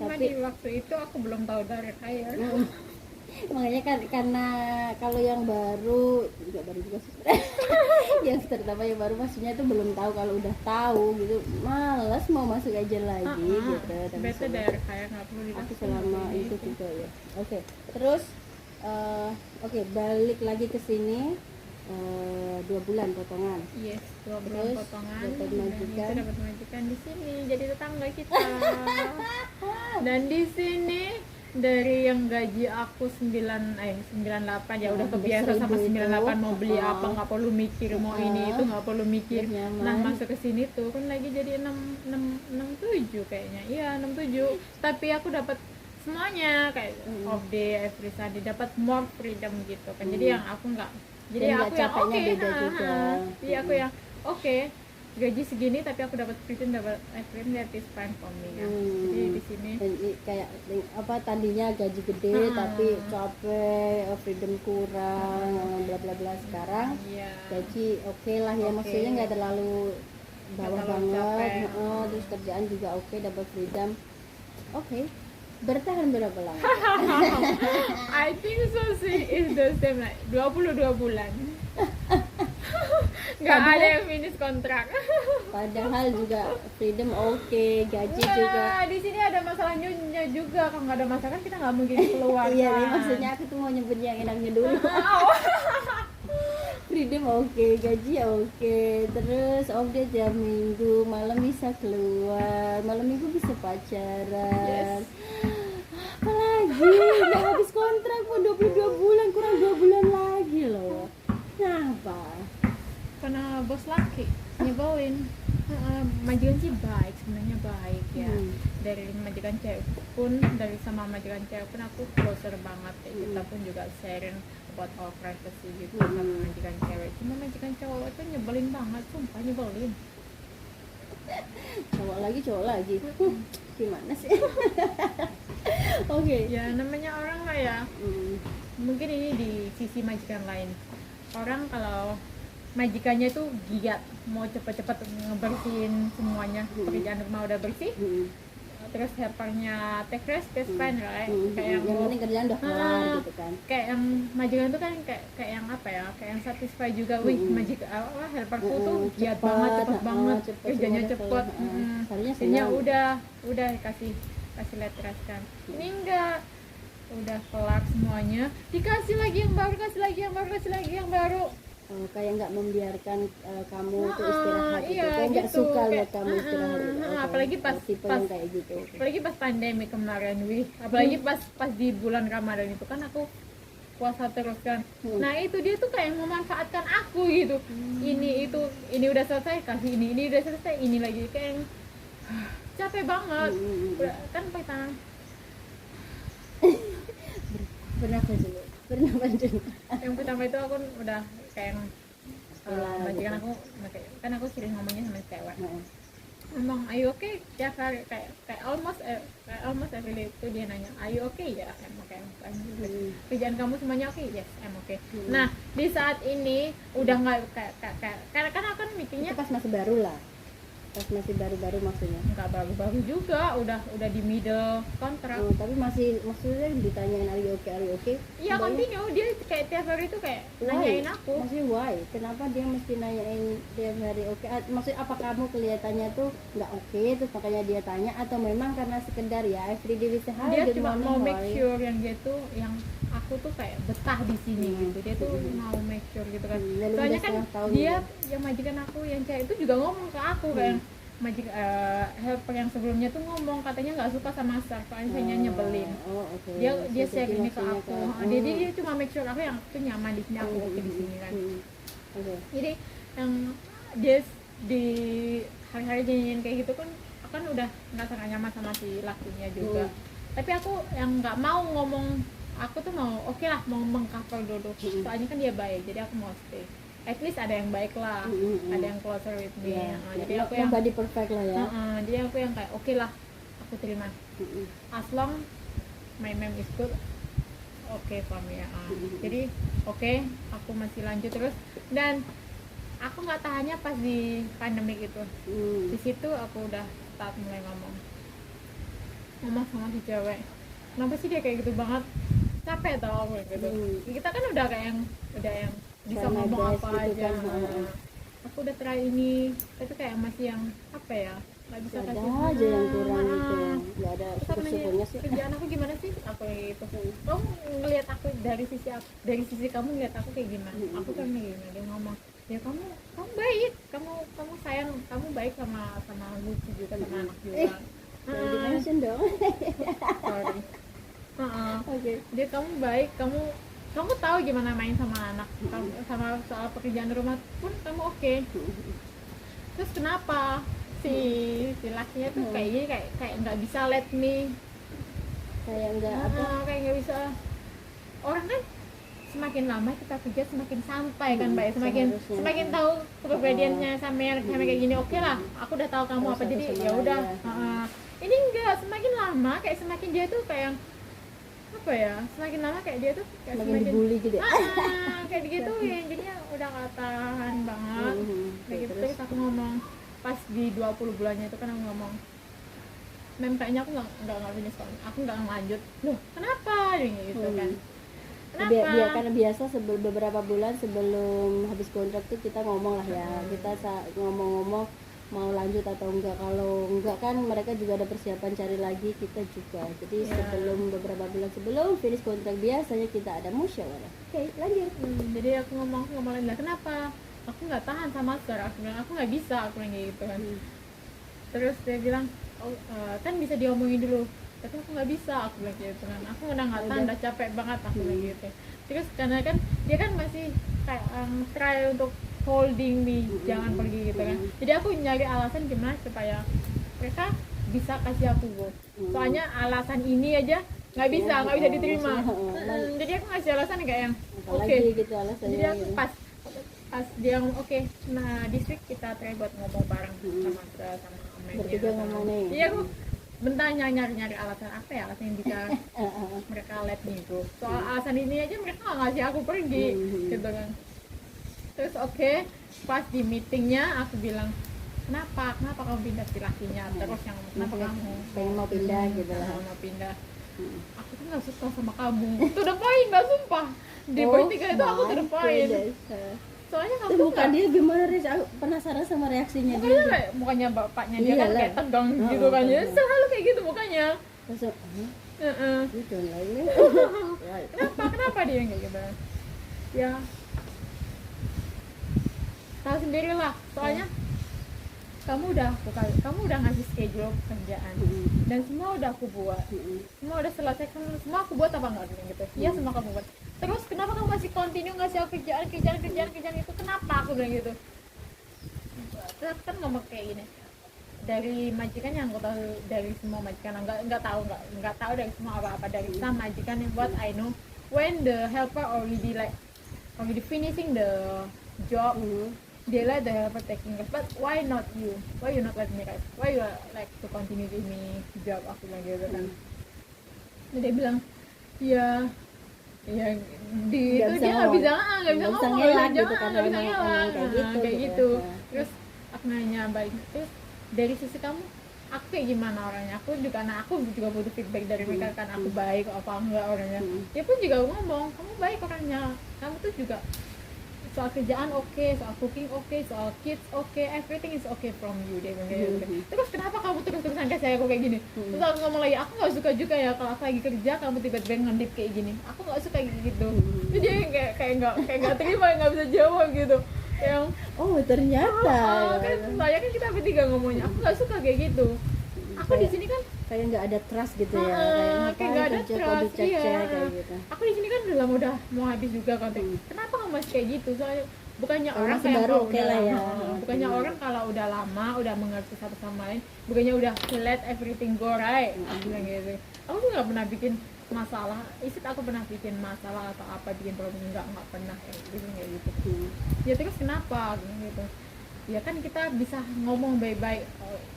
B: Cuma
A: Tapi
B: di waktu itu aku belum tahu direct hire.
A: makanya kan, karena kalau yang baru juga baru juga sih yang terutama yang baru maksudnya itu belum tahu, kalau udah tahu gitu malas mau masuk aja lagi gitu. Tapi
B: Bete direct hire nggak perlu
A: aku
B: deduction.
A: selama itu juga ya. Oke. Terus oke, balik lagi ke sini 2 bulan potongan.
B: Yes, 2 bulan
A: Terus
B: potongan.
A: dapat
B: Dan
A: majikan.
B: itu dapat majikan di sini, jadi tetangga kita. Dan di sini dari yang gaji aku 98 ya udah kebiasa sama 98, mau beli apa nggak perlu mikir, mau ini itu nggak perlu mikir. Nah masuk ke sini tuh kan lagi jadi 67 kayaknya, iya 67, tapi aku dapat semuanya kayak off day, every Sunday, dapat more freedom gitu kan. Jadi yang aku nggak, jadi
A: Dan
B: aku
A: nggak
B: yang
A: capeknya
B: oke,
A: beda juga.
B: jadi aku yang oke, gaji segini tapi aku dapat freedom, dapat freedom, that is fine for me kan. Jadi di sini
A: Dan kayak apa, tadinya gaji gede tapi capek, freedom kurang, bla bla bla. Sekarang
B: iya.
A: gaji oke lah ya,
B: Oke.
A: maksudnya nggak terlalu bawah
B: Nggak terlalu
A: banget.
B: capek.
A: Terus kerjaan juga oke, dapat freedom. Oke. Bertahan berapa lama?
B: I think so sih, is the same like 22 bulan. Nggak ada yang finish kontrak.
A: Padahal juga freedom oke, gaji juga.
B: Nah, di sini ada masalahnya juga. Kalau nggak ada masalah kan kita nggak mungkin keluar.
A: Iya,
B: kan?
A: maksudnya aku tuh mau nyebut yang enaknya dulu. Freedom oke, gaji oke, terus off day tiap minggu, malam bisa keluar, malam minggu bisa pacaran.
B: Yes.
A: Apalagi nggak habis kontrak pun 22 bulan, kurang 2 bulan lagi loh. Kenapa?
B: Karena bos laki nyebelin. Majikan sih baik, sebenarnya baik ya. Dari majikan cewek pun, dari sama majikan cewek pun aku closer banget ya. Kita pun juga sharing about our privacy gitu sama majikan cewek. Cuma majikan cowok itu nyebelin banget, sumpah nyebelin.
A: Cowok lagi. Gimana sih? Oke.
B: Ya namanya orang lah ya. Mungkin ini di sisi majikan lain. Orang kalau majikannya tuh giat, mau cepet-cepet ngebersihin semuanya, pekerjaan rumah udah bersih, terus helpernya take rest, that's fine right? Kayak
A: yang penting kerjaan udah kelar gitu kan.
B: Kayak yang majikan tuh kan kayak yang apa ya, kayak yang satisfy juga. Wih, helperku tuh giat banget, cepet banget, kerjanya cepet. Jadinya udah kasih letteraskan. Ini enggak, udah kelar semuanya, dikasih lagi yang baru, kasih lagi yang baru.
A: Kayak nggak membiarkan kamu tuh istirahat gitu,
B: iya,
A: kayak nggak
B: gitu.
A: suka
B: Kayak,
A: lihat kamu istirahat gitu.
B: apalagi pas
A: tipe yang kayak gitu.
B: apalagi pas pandemi kemarin, apalagi pas di bulan Ramadan itu kan aku puasa terus kan. Nah itu dia tuh kayak memanfaatkan aku gitu. Ini udah selesai, kasih ini udah selesai, ini lagi, kayak yang, capek banget. Udah, kan pakai tangan.
A: Bernapas dulu.
B: Yang pertama itu aku udah kayak majikan aku, kan aku sering ngomongnya sama cewek. Ngomong, are you okay? Tiap hari kayak almost every day itu dia nanya, are you okay? Ya, I'm okay. Kerjaan kamu semuanya oke? Yes, I'm okay. Nah di saat ini udah nggak kayak karena kan aku kan mikirnya
A: Itu pas masih baru lah, pas masih baru-baru maksudnya.
B: nggak baru-baru juga, udah di middle kontrak.
A: Tapi maksudnya ditanyain are you okay?
B: Iya, continue, dia kayak tiap hari itu kayak nanyain aku.
A: Maksudnya why? Kenapa dia mesti nanyain tiap hari oke? Maksudnya apa kamu kelihatannya tuh nggak oke, terus makanya dia tanya, atau memang karena sekedar ya everyday bisa hari
B: Dia cuma mau make sure yang dia tuh, yang aku tuh kayak betah di sini gitu. Dia tuh mau make sure gitu kan. Soalnya kan dia yang majikan aku yang cewek itu juga ngomong ke aku kayak helper yang sebelumnya tuh ngomong katanya nggak suka sama staff, soalnya nyebelin. Dia share ini ke aku. Jadi dia cuma make sure aku yang tuh nyaman di sini, aku oke di sini kan. Jadi yang dia di hari-hari nyanyiin kayak gitu kan aku kan udah nggak nyaman sama si lakinya juga. Tapi aku yang nggak mau ngomong, aku tuh mau oke lah mau mengcover dulu, soalnya kan dia baik jadi aku mau stay, at least ada yang baik lah, ada yang closer with me. Jadi aku yang
A: body perfect lah ya.
B: Jadi aku yang kayak oke lah aku terima, as long my mom is good, okay for me. Jadi oke, aku masih lanjut terus, dan aku nggak tahannya pas di pandemik itu. Di situ aku udah start mulai ngomong sama si cewek, kenapa sih dia kayak gitu banget, capek tau aku gitu. Kita kan udah yang bisa ngomong apa
A: gitu
B: aja
A: kan.
B: Aku udah try ini tapi kayak masih yang apa ya, nggak bisa
A: Ada
B: kasih
A: aja yang kurang gitu, nggak ada syukur-syukurnya sih.
B: kerjaan aku gimana sih aku kayak gitu. Kamu ngelihat aku dari sisi kamu ngelihat aku kayak gimana, aku kan kayak gimana. Dia ngomong ya kamu baik, kamu sayang, kamu baik sama Guci juga, sama anak juga.
A: Jangan di-mention dong.
B: Sorry.
A: Oke.
B: Dia kamu baik, kamu tahu gimana main sama anak, sama soal pekerjaan rumah pun kamu oke. Terus kenapa si lakinya tuh kayak gini, kayak nggak bisa let me,
A: Kayak nggak apa?
B: kayak nggak bisa. Orang kan semakin lama kita kerja semakin santai kan Mbak, semakin tahu kepribadiannya sama kayak gini. Oke lah, aku udah tahu kamu apa, jadi ya udah. Ini enggak, semakin lama kayak semakin dia tuh kayak apa ya, semakin lama kayak dia tuh kayak
A: semakin dibully gitu ya.
B: Kayak gitu ya, jadinya udah nggak tahan banget. Kayak gitu. Terus aku ngomong pas di 20 bulannya itu kan aku ngomong, mem kayaknya aku nggak finish sekolah, aku nggak lanjut. Loh kenapa gitu kan? Kenapa?
A: Karena biasa beberapa bulan sebelum habis kontrak tuh kita ngomong lah ya, kita ngomong-ngomong mau lanjut atau enggak. Kalau enggak kan mereka juga ada persiapan cari lagi, kita juga. Jadi sebelum beberapa bulan sebelum finish kontrak biasanya kita ada musyawarah. Oke, lanjut.
B: Jadi aku ngomong lagi lah, kenapa? Aku nggak tahan sama Oscar. Aku bilang aku nggak bisa, aku bilang gitu kan. Terus dia bilang, kan bisa diomongin dulu. Tapi aku nggak bisa, aku bilang gitu kan. Aku udah nggak tahan, udah capek banget, aku bilang gitu. Terus karena kan dia kan masih kayak try untuk holding me, jangan pergi gitu kan. Jadi aku nyari alasan gimana supaya mereka bisa kasih aku go. Soalnya alasan ini aja nggak bisa diterima. Jadi aku ngasih alasan kayak yang oke.
A: Gitu alasannya.
B: Jadi aku pas dia ngomong oke, nah this week kita try buat ngomong bareng sama Amelia.
A: Bertiga ngomong nih.
B: Iya, aku bentar nyari alasan apa ya, alasan yang bisa mereka let me go. Soal alasan ini aja mereka nggak ngasih aku pergi gitu kan. Terus oke, pas di meetingnya aku bilang kenapa kamu pindah si lakinya. Terus yang kenapa kamu
A: pengen mau pindah gitu lah.
B: Mau pindah. Aku tuh nggak suka sama kamu. Itu udah poin, nggak sumpah. Di poin 3 itu aku udah poin. Soalnya kamu tuh
A: bukan dia gimana aku penasaran sama reaksinya
B: mukanya
A: dia.
B: Kayak mukanya bapaknya dia kan kayak tegang gitu kan ya. Selalu kayak gitu mukanya.
A: Terus gitu lah ini.
B: Kenapa dia kayak gitu? Ya tahu sendiri lah, soalnya kamu udah ngasih schedule kerjaan dan semua udah aku buat, semua udah selesai, semua aku buat apa enggak gitu. Iya semua kamu buat. Terus kenapa kamu masih continue ngasih aku kerjaan itu? Kenapa aku bilang gitu? Terus kan ngomong kayak gini, dari majikan yang aku tahu, dari semua majikan nggak tahu dari semua apa dari sama majikan yang buat I know when the helper already finishing the job, they let the helper taking rest, but why not you? Why you not let me rest? Why you like to continue give me job? Aku bilang gitu kan. Dia bilang ya dia nggak bisa ngomong,
A: ngelak gitu kan,
B: nggak bisa ngelak kayak gitu.
A: Nah.
B: Terus aku nanya balik, terus dari sisi kamu aku kayak gimana orangnya? Aku juga butuh feedback dari mereka kan, aku baik apa enggak orangnya. Dia pun juga ngomong kamu baik orangnya, kamu tuh juga soal kerjaan oke, soal cooking oke, soal kids oke, everything is okay from you. Dia bilang gitu. Terus kenapa kamu terus-terusan kasih aku kayak gini? Terus aku ngomong lagi, aku nggak suka juga ya kalau aku lagi kerja kamu tiba-tiba ngedip kayak gini. Aku nggak suka gitu. Jadi dia kayak nggak terima, nggak bisa jawab gitu. Yang
A: ternyata
B: kan saya kan kita bertiga ngomongnya, aku nggak suka kayak gitu. Aku di sini kan
A: kayak nggak ada trust gitu ya,
B: kayak nggak ada trust.
A: Kayak gitu.
B: Aku di sini kan udah mau habis juga kontrak. Kenapa kamu masih kayak gitu? Soalnya bukannya
A: Kalau
B: orang
A: masih
B: kayak
A: baru,
B: kalau
A: oke
B: udah
A: lah ya.
B: lama, bukannya orang kalau udah lama udah mengerti satu sama lain, bukannya udah let everything go right, bilang gitu. Aku tuh nggak pernah bikin masalah, aku pernah bikin masalah atau apa bikin problem, nggak pernah kayak gitu. Ya terus kenapa gitu? Ya kan kita bisa ngomong baik-baik.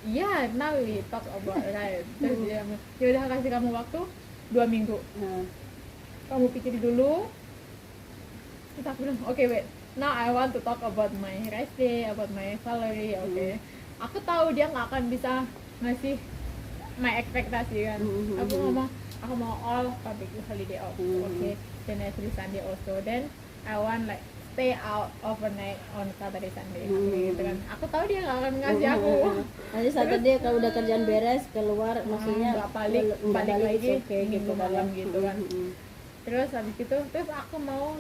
B: Iya, now we talk about right. Terus dia ya udah kasih kamu waktu 2 minggu. Kamu pikir dulu. Kita bilang, oke, wait. Now I want to talk about my rest day, about my salary, oke. Aku tahu dia nggak akan bisa ngasih my ekspektasi kan. Aku ngomong, aku mau all public holiday off, oke. Then every Sunday also. Then I want like stay out overnight on Saturday Sunday, gitu kan. Aku tahu dia nggak akan ngasih aku.
A: Nanti Saturday kalau udah kerjaan beres keluar, maksudnya
B: nggak balik lagi
A: oke gitu
B: malam
A: kan.
B: gitu kan. Terus habis itu, terus aku mau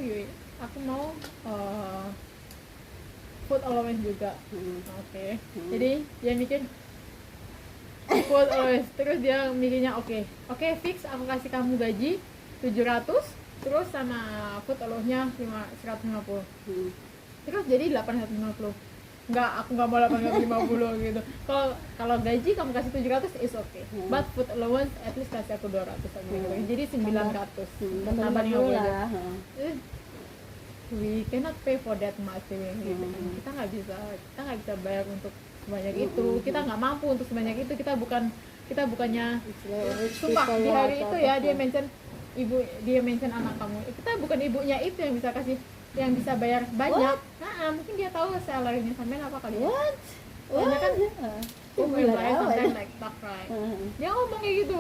B: food allowance juga, oke. Jadi dia mikir food allowance, terus dia mikirnya oke, fix aku kasih kamu gaji 700, terus sama food allowance-nya 150. Terus jadi 850. Aku nggak mau 850 gitu. Kalau gaji kamu kasih 700 is okay. But food allowance at least kasih aku 200 gitu. Jadi 900. Tambah 50 lah. We cannot pay for that much gitu. Kita nggak bisa bayar untuk sebanyak itu. Kita nggak mampu untuk sebanyak itu. Kita bukannya sumpah di hari itu ya dia mention anak kamu. Kita bukan ibunya itu yang bisa bayar banyak. Mungkin dia tahu salary-nya sampai apa kali. Soalnya kan something like that, right? Dia ngomong kayak gitu.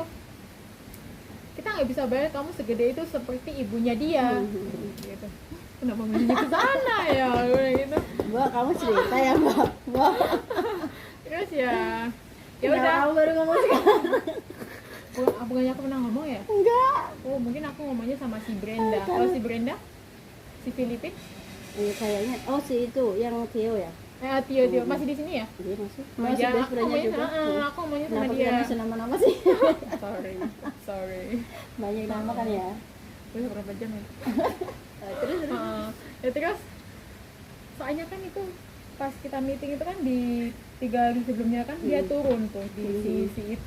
B: Kita nggak bisa bayar kamu segede itu seperti ibunya dia. Gitu. Kenapa menunjuk ke sana ya? Gitu.
A: Mbak, kamu cerita ya, Mbak.
B: Terus ya udah.
A: Kamu baru ngomong sekarang.
B: Bukannya aku pernah ngomong ya?
A: Enggak.
B: Mungkin aku ngomongnya sama si Brenda. Kalau si Brenda, si Filipin?
A: Kayaknya. Oh, si itu yang Theo ya?
B: Tio masih di sini ya?
A: Dia masih.
B: Masih
A: Best friend-nya juga.
B: Aku ngomongnya sama
A: Kenapa
B: dia.
A: kita masih nama-nama sih?
B: Sorry.
A: Banyak nama kan ya?
B: Udah berapa jam ya?
A: Terus
B: terus soalnya kan itu pas kita meeting itu kan di 3 hari sebelumnya kan dia turun tuh di si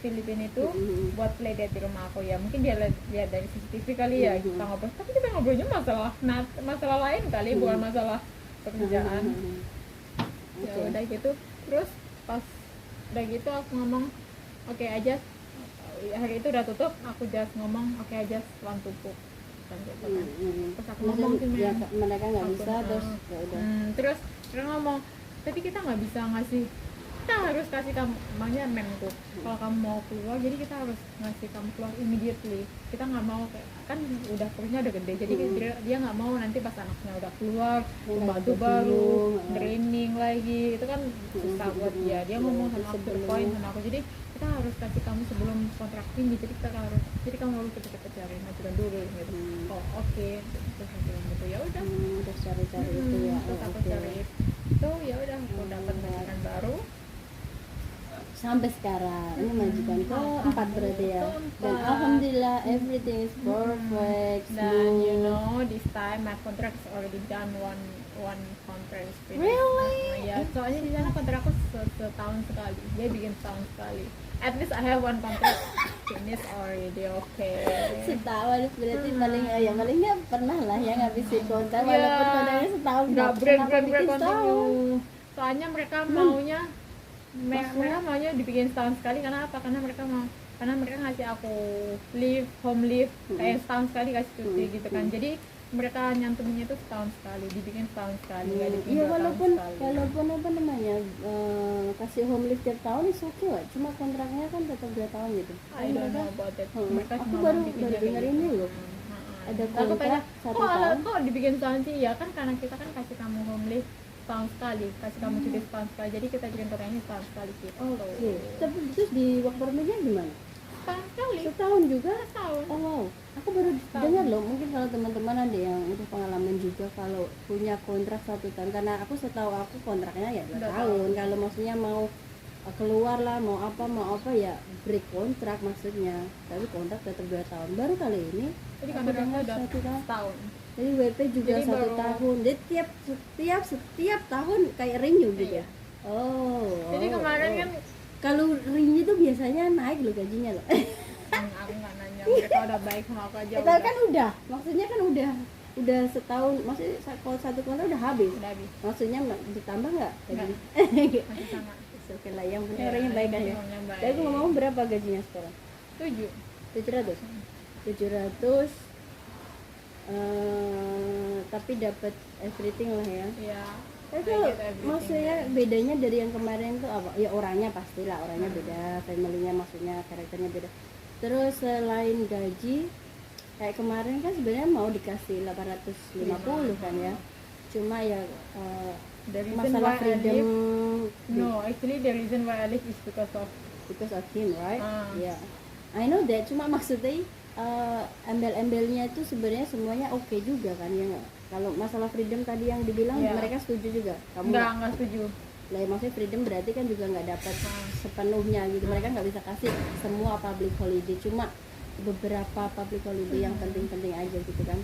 B: Filipina itu buat playdate di rumah aku ya. Mungkin dia lihat dari CCTV kali ya kita ngobrol. Tapi kita ngobrolnya masalah lain kali, bukan masalah pekerjaan. Ya udah gitu. Terus pas udah gitu aku ngomong oke aja, hari itu udah tutup, aku just ngomong oke aja want to cook kan gitu kan. Terus aku ngomong sih
A: mereka nggak bisa terus ya udah.
B: Terus ngomong tapi kita nggak bisa ngasih, kita harus kasih kamu, makanya menku kalau kamu mau keluar jadi kita harus ngasih kamu keluar immediately. Kita nggak mau kan udah perutnya udah gede, jadi dia nggak mau nanti pas anaknya udah keluar pembantu baru draining lagi, itu kan susah buat dia. Dia ngomong sama aku poin sama aku, jadi kita harus kasih kamu sebelum kontrak tinggi, jadi kamu harus cepet-cepet cari majukan dulu gitu. Oke. Terus aku bilang gitu ya udah
A: terus cari itu ya.
B: Terus aku cari itu ya udah aku dapat majikan baru
A: sampai sekarang. Ini majikan keempat berarti ya. Dan alhamdulillah everything is perfect.
B: Dan you know this time my contract is already done, one contract is finished.
A: Really?
B: Ya soalnya di sana kontrak aku setahun sekali, dia bikin setahun sekali. At least I have one contract finish already, okay.
A: Setahun berarti paling nggak pernah lah ya ngabisin kontrak walaupun kontraknya setahun.
B: Nggak break continue. Soalnya mereka maunya dibikin setahun sekali. Karena apa? Karena mereka ngasih aku home leave kayak setahun sekali kasih cuti gitu kan. Jadi mereka nyantuminnya itu setahun sekali, dibikin setahun sekali, nggak dibikin
A: iya,
B: 2 tahun sekali.
A: walaupun apa namanya kasih home leave tiap tahun itu oke lah, cuma kontraknya kan tetap 2 tahun gitu.
B: I don't know about that. Mereka
A: aku
B: cuma
A: baru
B: bikinnya
A: dengar
B: gitu.
A: ini loh. Ada
B: Aku tanya,
A: kontrak 1 tahun.
B: kok dibikin setahun sih? Ya kan karena kita kan kasih kamu home leave setahun sekali, kasih kamu cuti setahun sekali, jadi kita bikin kontraknya setahun sekali gitu.
A: Oke. Tapi terus di work permit-nya gimana?
B: Setahun sekali.
A: Setahun juga?
B: Setahun.
A: Oh wow, aku baru dengar loh. Mungkin kalau teman-teman ada yang udah pengalaman juga kalau punya kontrak 1 tahun, karena aku setahu aku kontraknya ya 2 tahun. Kalau maksudnya mau keluar lah, mau apa ya break kontrak maksudnya. Tapi kontrak tetap 2 tahun. Baru kali ini
B: jadi kontraknya udah setahun.
A: Jadi WP juga
B: Jadi
A: 1 tahun. Jadi setiap tahun kayak renew gitu.
B: Iya.
A: Oh.
B: Jadi kemarin kan
A: kalau renew tuh biasanya naik loh gajinya loh.
B: aku nggak nanya, mereka udah baik sama aku aja.
A: Kita kan udah, maksudnya kan udah setahun, maksudnya kalau 1 kuartal udah habis.
B: udah habis.
A: Maksudnya ditambah nggak gaji?
B: Masih sama.
A: Oke lah, yang penting
B: Iya,
A: orangnya baik kan ya.
B: orangnya baik.
A: Tapi ngomong berapa gajinya sekarang?
B: 7.
A: 700. 700. Tapi dapat everything lah ya.
B: Iya.
A: Tapi
B: I
A: kalau
B: get everything.
A: maksudnya bedanya dari yang kemarin tuh apa? Ya orangnya pastilah, orangnya beda, familynya maksudnya karakternya beda. Terus selain gaji, kayak kemarin kan sebenarnya mau dikasih 850 kan ya. Cuma ya
B: The reason
A: masalah
B: why I
A: freedom
B: leave- No, actually the reason why I leave is because of
A: because of him, right?
B: Ah.
A: Yeah, I know that. Cuma maksudnya embel-embelnya itu sebenarnya semuanya oke juga kan ya nggak? Kalau masalah freedom tadi yang dibilang
B: Iya.
A: mereka setuju juga. Kamu
B: enggak setuju.
A: lah ya, maksudnya freedom berarti kan juga nggak dapat sepenuhnya gitu. Mereka nggak bisa kasih semua public holiday, cuma beberapa public holiday yang penting-penting aja gitu kan.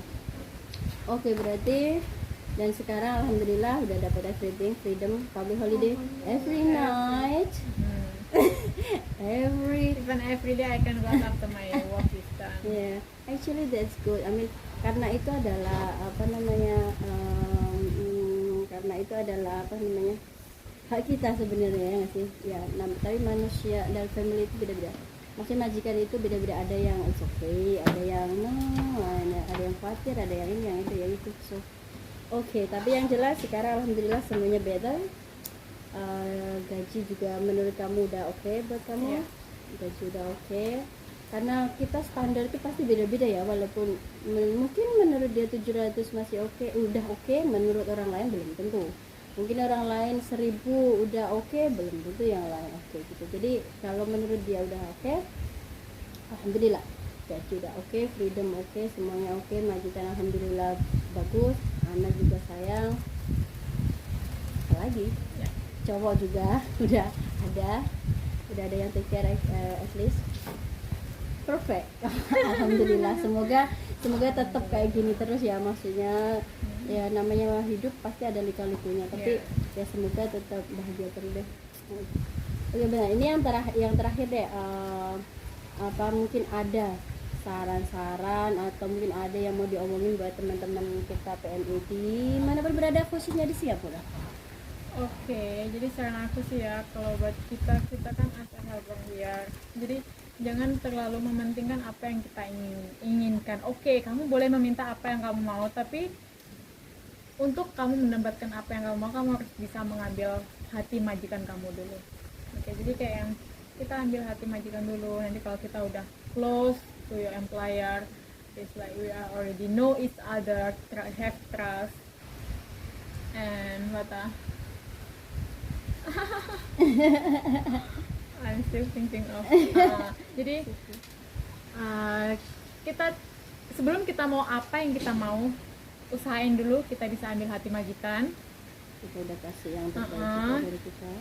A: Oke, berarti dan sekarang alhamdulillah udah dapat everything, freedom, public holiday every night,
B: Even every day I can go out after my work is done.
A: yeah, actually that's good. I mean, karena itu adalah apa namanya, karena itu adalah apa namanya, hak kita sebenarnya ya nggak sih? Ya, tapi manusia dan family itu beda-beda. Maksudnya majikan itu beda-beda, ada yang it's okay, ada yang no, ada yang khawatir, ada yang ini, yang itu, ya itu. So, oke, tapi yang jelas sekarang alhamdulillah semuanya better. Gaji juga menurut kamu udah oke buat kamu?
B: Iya.
A: Gaji udah oke. Karena kita standar itu pasti beda-beda ya, walaupun mungkin menurut dia 700 masih oke, udah oke, menurut orang lain belum tentu. Mungkin orang lain 1000 udah oke, belum tentu yang lain oke gitu. Jadi kalau menurut dia udah oke, alhamdulillah. Gaji udah oke, freedom oke, semuanya oke, majikan alhamdulillah bagus, anak juga sayang. Apalagi
B: Ya.
A: cowok juga udah ada yang take care at least. Perfect. Alhamdulillah, semoga tetap kayak gini terus ya, maksudnya ya namanya hidup pasti ada lika-likunya, tapi ya semoga tetap bahagia terus deh. Oke, benar. Ini yang terakhir deh, apa mungkin ada saran-saran atau mungkin ada yang mau diomongin buat teman-teman kita PNI di mana pun berada, khususnya di Singapura.
B: Oke, jadi saran aku sih ya, kalau buat kita kan as a helper here, jadi jangan terlalu mementingkan apa yang kita inginkan. Oke, kamu boleh meminta apa yang kamu mau, tapi untuk kamu mendapatkan apa yang kamu mau, kamu harus bisa mengambil hati majikan kamu dulu. Oke, jadi kayak yang kita ambil hati majikan dulu, nanti kalau kita udah close to your employer, it's like we are already know each other, have trust, and I'm still thinking of jadi kita sebelum kita mau apa yang kita mau, usahain dulu kita bisa ambil hati majikan.
A: Kita udah kasih yang terbaik juga dari kita.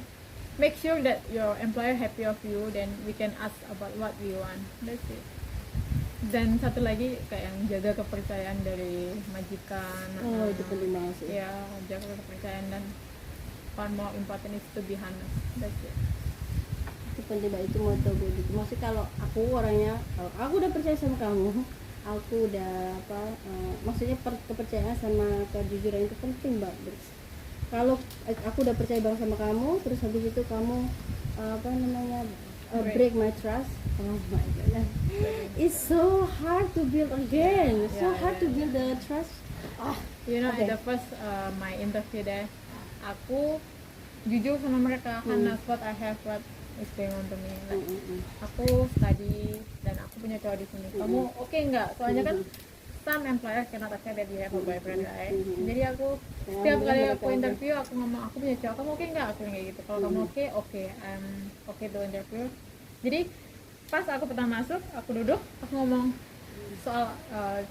B: Make sure that your employer happy of you, then we can ask about what we want. That's it. Dan satu lagi kayak yang jaga kepercayaan dari majikan.
A: Oh, itu penting banget sih.
B: Ya, jaga kepercayaan, dan one more important is to be honest. That's it.
A: Itu penting banget, itu moto gue gitu. Maksudnya kalau aku orangnya, kalau aku udah percaya sama kamu, aku udah maksudnya kepercayaan sama kejujuran itu penting banget. Kalau aku udah percaya banget sama kamu, terus habis itu kamu break my trust, oh my god, it's so hard to build again, so hard to build the trust.
B: You know, at the first my interview there, aku jujur sama mereka, karena what I have, what is going on to me. Like, aku study dan aku punya cowok di sini. Kamu oke nggak? Soalnya kan some employer cannot accept that you have a boyfriend, right? Jadi aku setiap kali aku interview, aku ngomong aku punya cowok, kamu oke nggak? Aku bilang kayak gitu. Kalau kamu oke, I'm okay to interview. Jadi pas aku pertama masuk, aku duduk, aku ngomong soal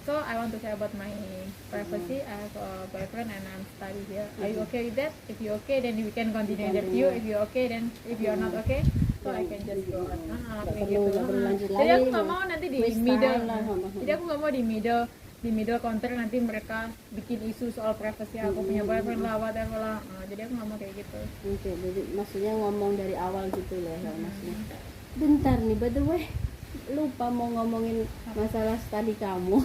B: so I want to share about my privacy. I have a boyfriend and I'm study here. Are you okay with that? If you okay, then we can continue interview. If you okay, then if you are not okay, so I can just go on. Kayak gitu. Jadi aku nggak mau nanti di middle. Jadi aku nggak mau di middle di middle counter nanti mereka bikin isu soal privasi aku punya boyfriend lah whatever lah. Jadi aku nggak mau kayak gitu.
A: Oke, jadi maksudnya ngomong dari awal gitu loh ya maksudnya. Bentar nih, by the way, lupa mau ngomongin masalah studi kamu.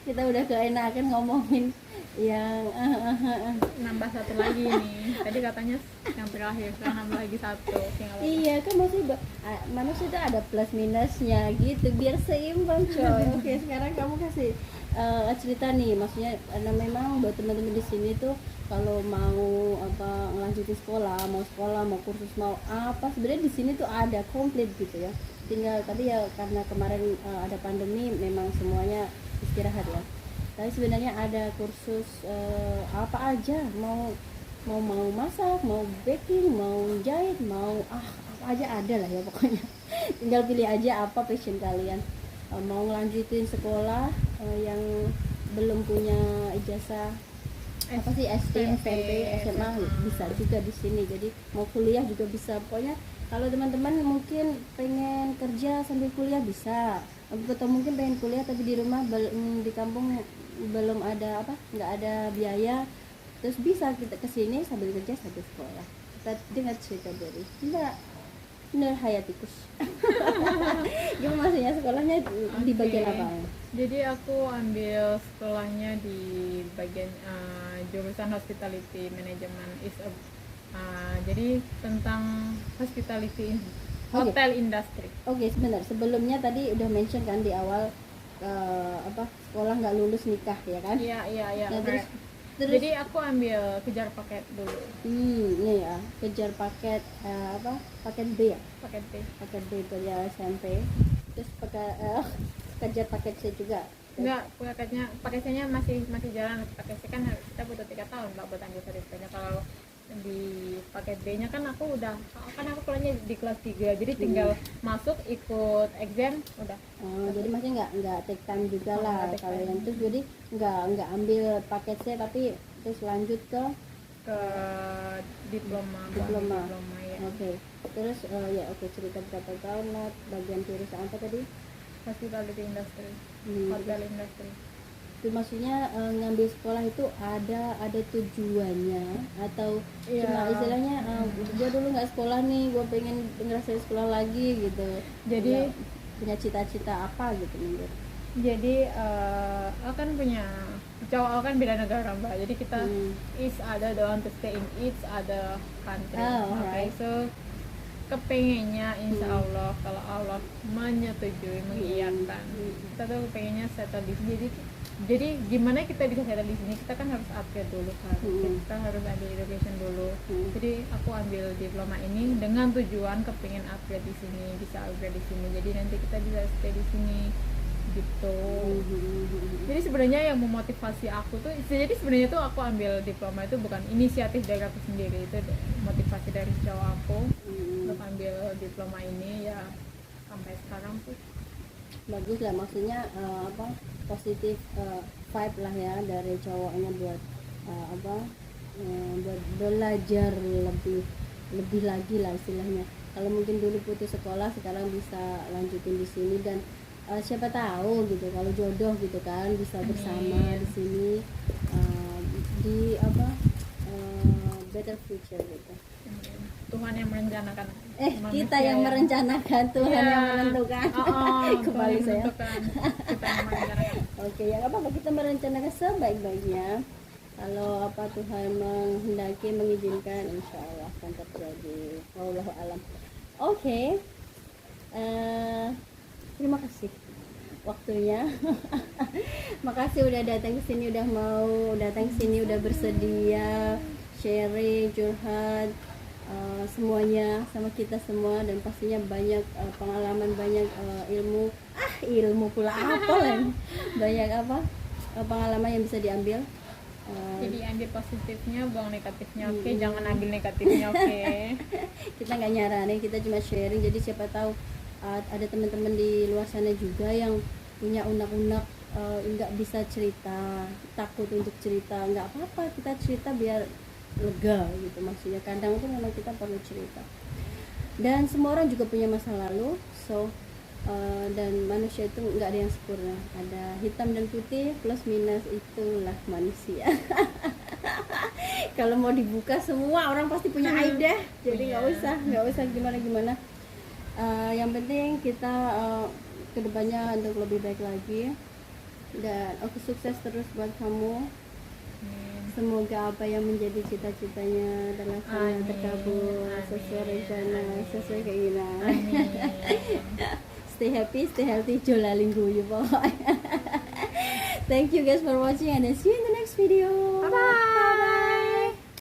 A: Kita udah keenakan ngomongin yang
B: Nambah satu lagi nih, tadi katanya yang terakhir, sekarang nambah lagi satu.
A: iya kan maksudnya manusia itu ada plus minusnya gitu biar seimbang coy. Oke, sekarang kamu kasih cerita nih, maksudnya memang buat teman-teman di sini tuh kalau mau apa ngelanjutin sekolah mau kursus mau apa sebenarnya di sini tuh ada komplit gitu ya, tinggal tadi ya karena kemarin ada pandemi memang semuanya istirahat ya, tapi sebenarnya ada kursus apa aja, mau masak, mau baking, mau jahit, mau apa aja ada lah ya pokoknya. Tinggal pilih aja apa passion kalian. Mau ngelanjutin sekolah yang belum punya ijazah apa sih SD, SMP, SMA bisa juga di sini. Jadi mau kuliah juga bisa. Pokoknya kalau teman-teman mungkin pengen kerja sambil kuliah bisa, atau mungkin pengen kuliah tapi di rumah di kampung belum ada apa, nggak ada biaya, terus bisa kita kesini sambil kerja sambil sekolah. Kita dengar cerita dari Nur Hayatikus. Gimana maksudnya sekolahnya di bagian apa?
B: Jadi aku ambil sekolahnya di bagian jurusan hospitality management jadi tentang hospitality hotel industry.
A: Oke, sebentar. Sebelumnya tadi udah mention kan di awal apa sekolah nggak lulus nikah ya kan?
B: Iya.
A: Nah, terus
B: jadi aku ambil kejar paket dulu.
A: Nih ya, kejar paket apa? Paket B ya?
B: Paket B.
A: Paket B itu ya SMP. Terus kejar paket C juga.
B: Enggak, paketnya masih jalan. Paket C kan kita butuh 3 tahun Mbak buat ambil sertifikatnya. Kalau di paket B nya kan aku keluarnya di kelas 3, jadi tinggal masuk ikut exam udah.
A: Jadi maksudnya nggak take time juga lah kalau yang itu, jadi nggak ambil paket C tapi terus lanjut ke
B: diploma ya.
A: Oke. Terus cerita berapa tahun lah bagian jurusan apa tadi?
B: Hospitality industry, hotel industry.
A: Itu maksudnya ngambil sekolah itu ada tujuannya atau cuma istilahnya gue dulu nggak sekolah nih, gue pengen ngerasain sekolah lagi gitu, jadi punya cita-cita apa gitu menurut.
B: Jadi akan punya cowok kan beda negara Mbak, jadi kita each other the want to stay in each other country. So kepengennya insya Allah kalau Allah menyetujui mengiyakan, kita tuh kepengennya settle di sini. Jadi gimana kita bisa settle di sini, kita kan harus upgrade dulu kan, kita harus ambil education dulu. Jadi aku ambil diploma ini dengan tujuan kepengen upgrade di sini, bisa upgrade di sini, jadi nanti kita bisa stay di sini gitu. Jadi sebenarnya yang memotivasi aku tuh, jadi sebenarnya tuh aku ambil diploma itu bukan inisiatif dari aku sendiri, itu motivasi dari cowok aku untuk ambil diploma ini ya, sampai sekarang tuh
A: bagus lah, maksudnya positif vibe lah ya dari cowoknya buat buat belajar lebih lagi lah istilahnya. Kalau mungkin dulu putus sekolah sekarang bisa lanjutin di sini, dan siapa tahu gitu kalau jodoh gitu kan bisa bersama di sini di better future gitu.
B: Tuhan yang merencanakan.
A: Kita yang merencanakan, Tuhan yang menentukan. Kembali saya.
B: Kita yang merencanakan.
A: Oke, ya apa kita merencanakan sebaik-baiknya. Kalau Tuhan menghendaki, mengizinkan, insya Allah akan terjadi. Wallahu alam. Oke. Terima kasih waktunya. Makasih udah datang ke sini, udah bersedia sharing, curhat semuanya sama kita semua, dan pastinya banyak pengalaman, banyak ilmu pula apa lagi, banyak pengalaman yang bisa diambil.
B: Jadi ambil positifnya, buang negatifnya. Oke, jangan ambil negatifnya. Oke.
A: Kita nggak nyaranin, kita cuma sharing. Jadi siapa tahu ada teman-teman di luar sana juga yang punya unek-unek nggak bisa cerita, takut untuk cerita. Nggak apa-apa, kita cerita biar lega gitu. Maksudnya kadang tuh memang kita perlu cerita, dan semua orang juga punya masa lalu, so Dan manusia itu nggak ada yang sempurna, ada hitam dan putih, plus minus, itulah manusia. Kalau mau dibuka semua orang pasti punya aib deh, jadi nggak usah gimana. Yang penting kita kedepannya untuk lebih baik lagi, dan aku sukses terus buat kamu. Semoga apa yang menjadi cita-citanya dalam sana terkabul sesuai rencana, sesuai keinginan. Stay happy, stay healthy, jolaling guyu pokoknya. Thank you guys for watching and see you in the next video.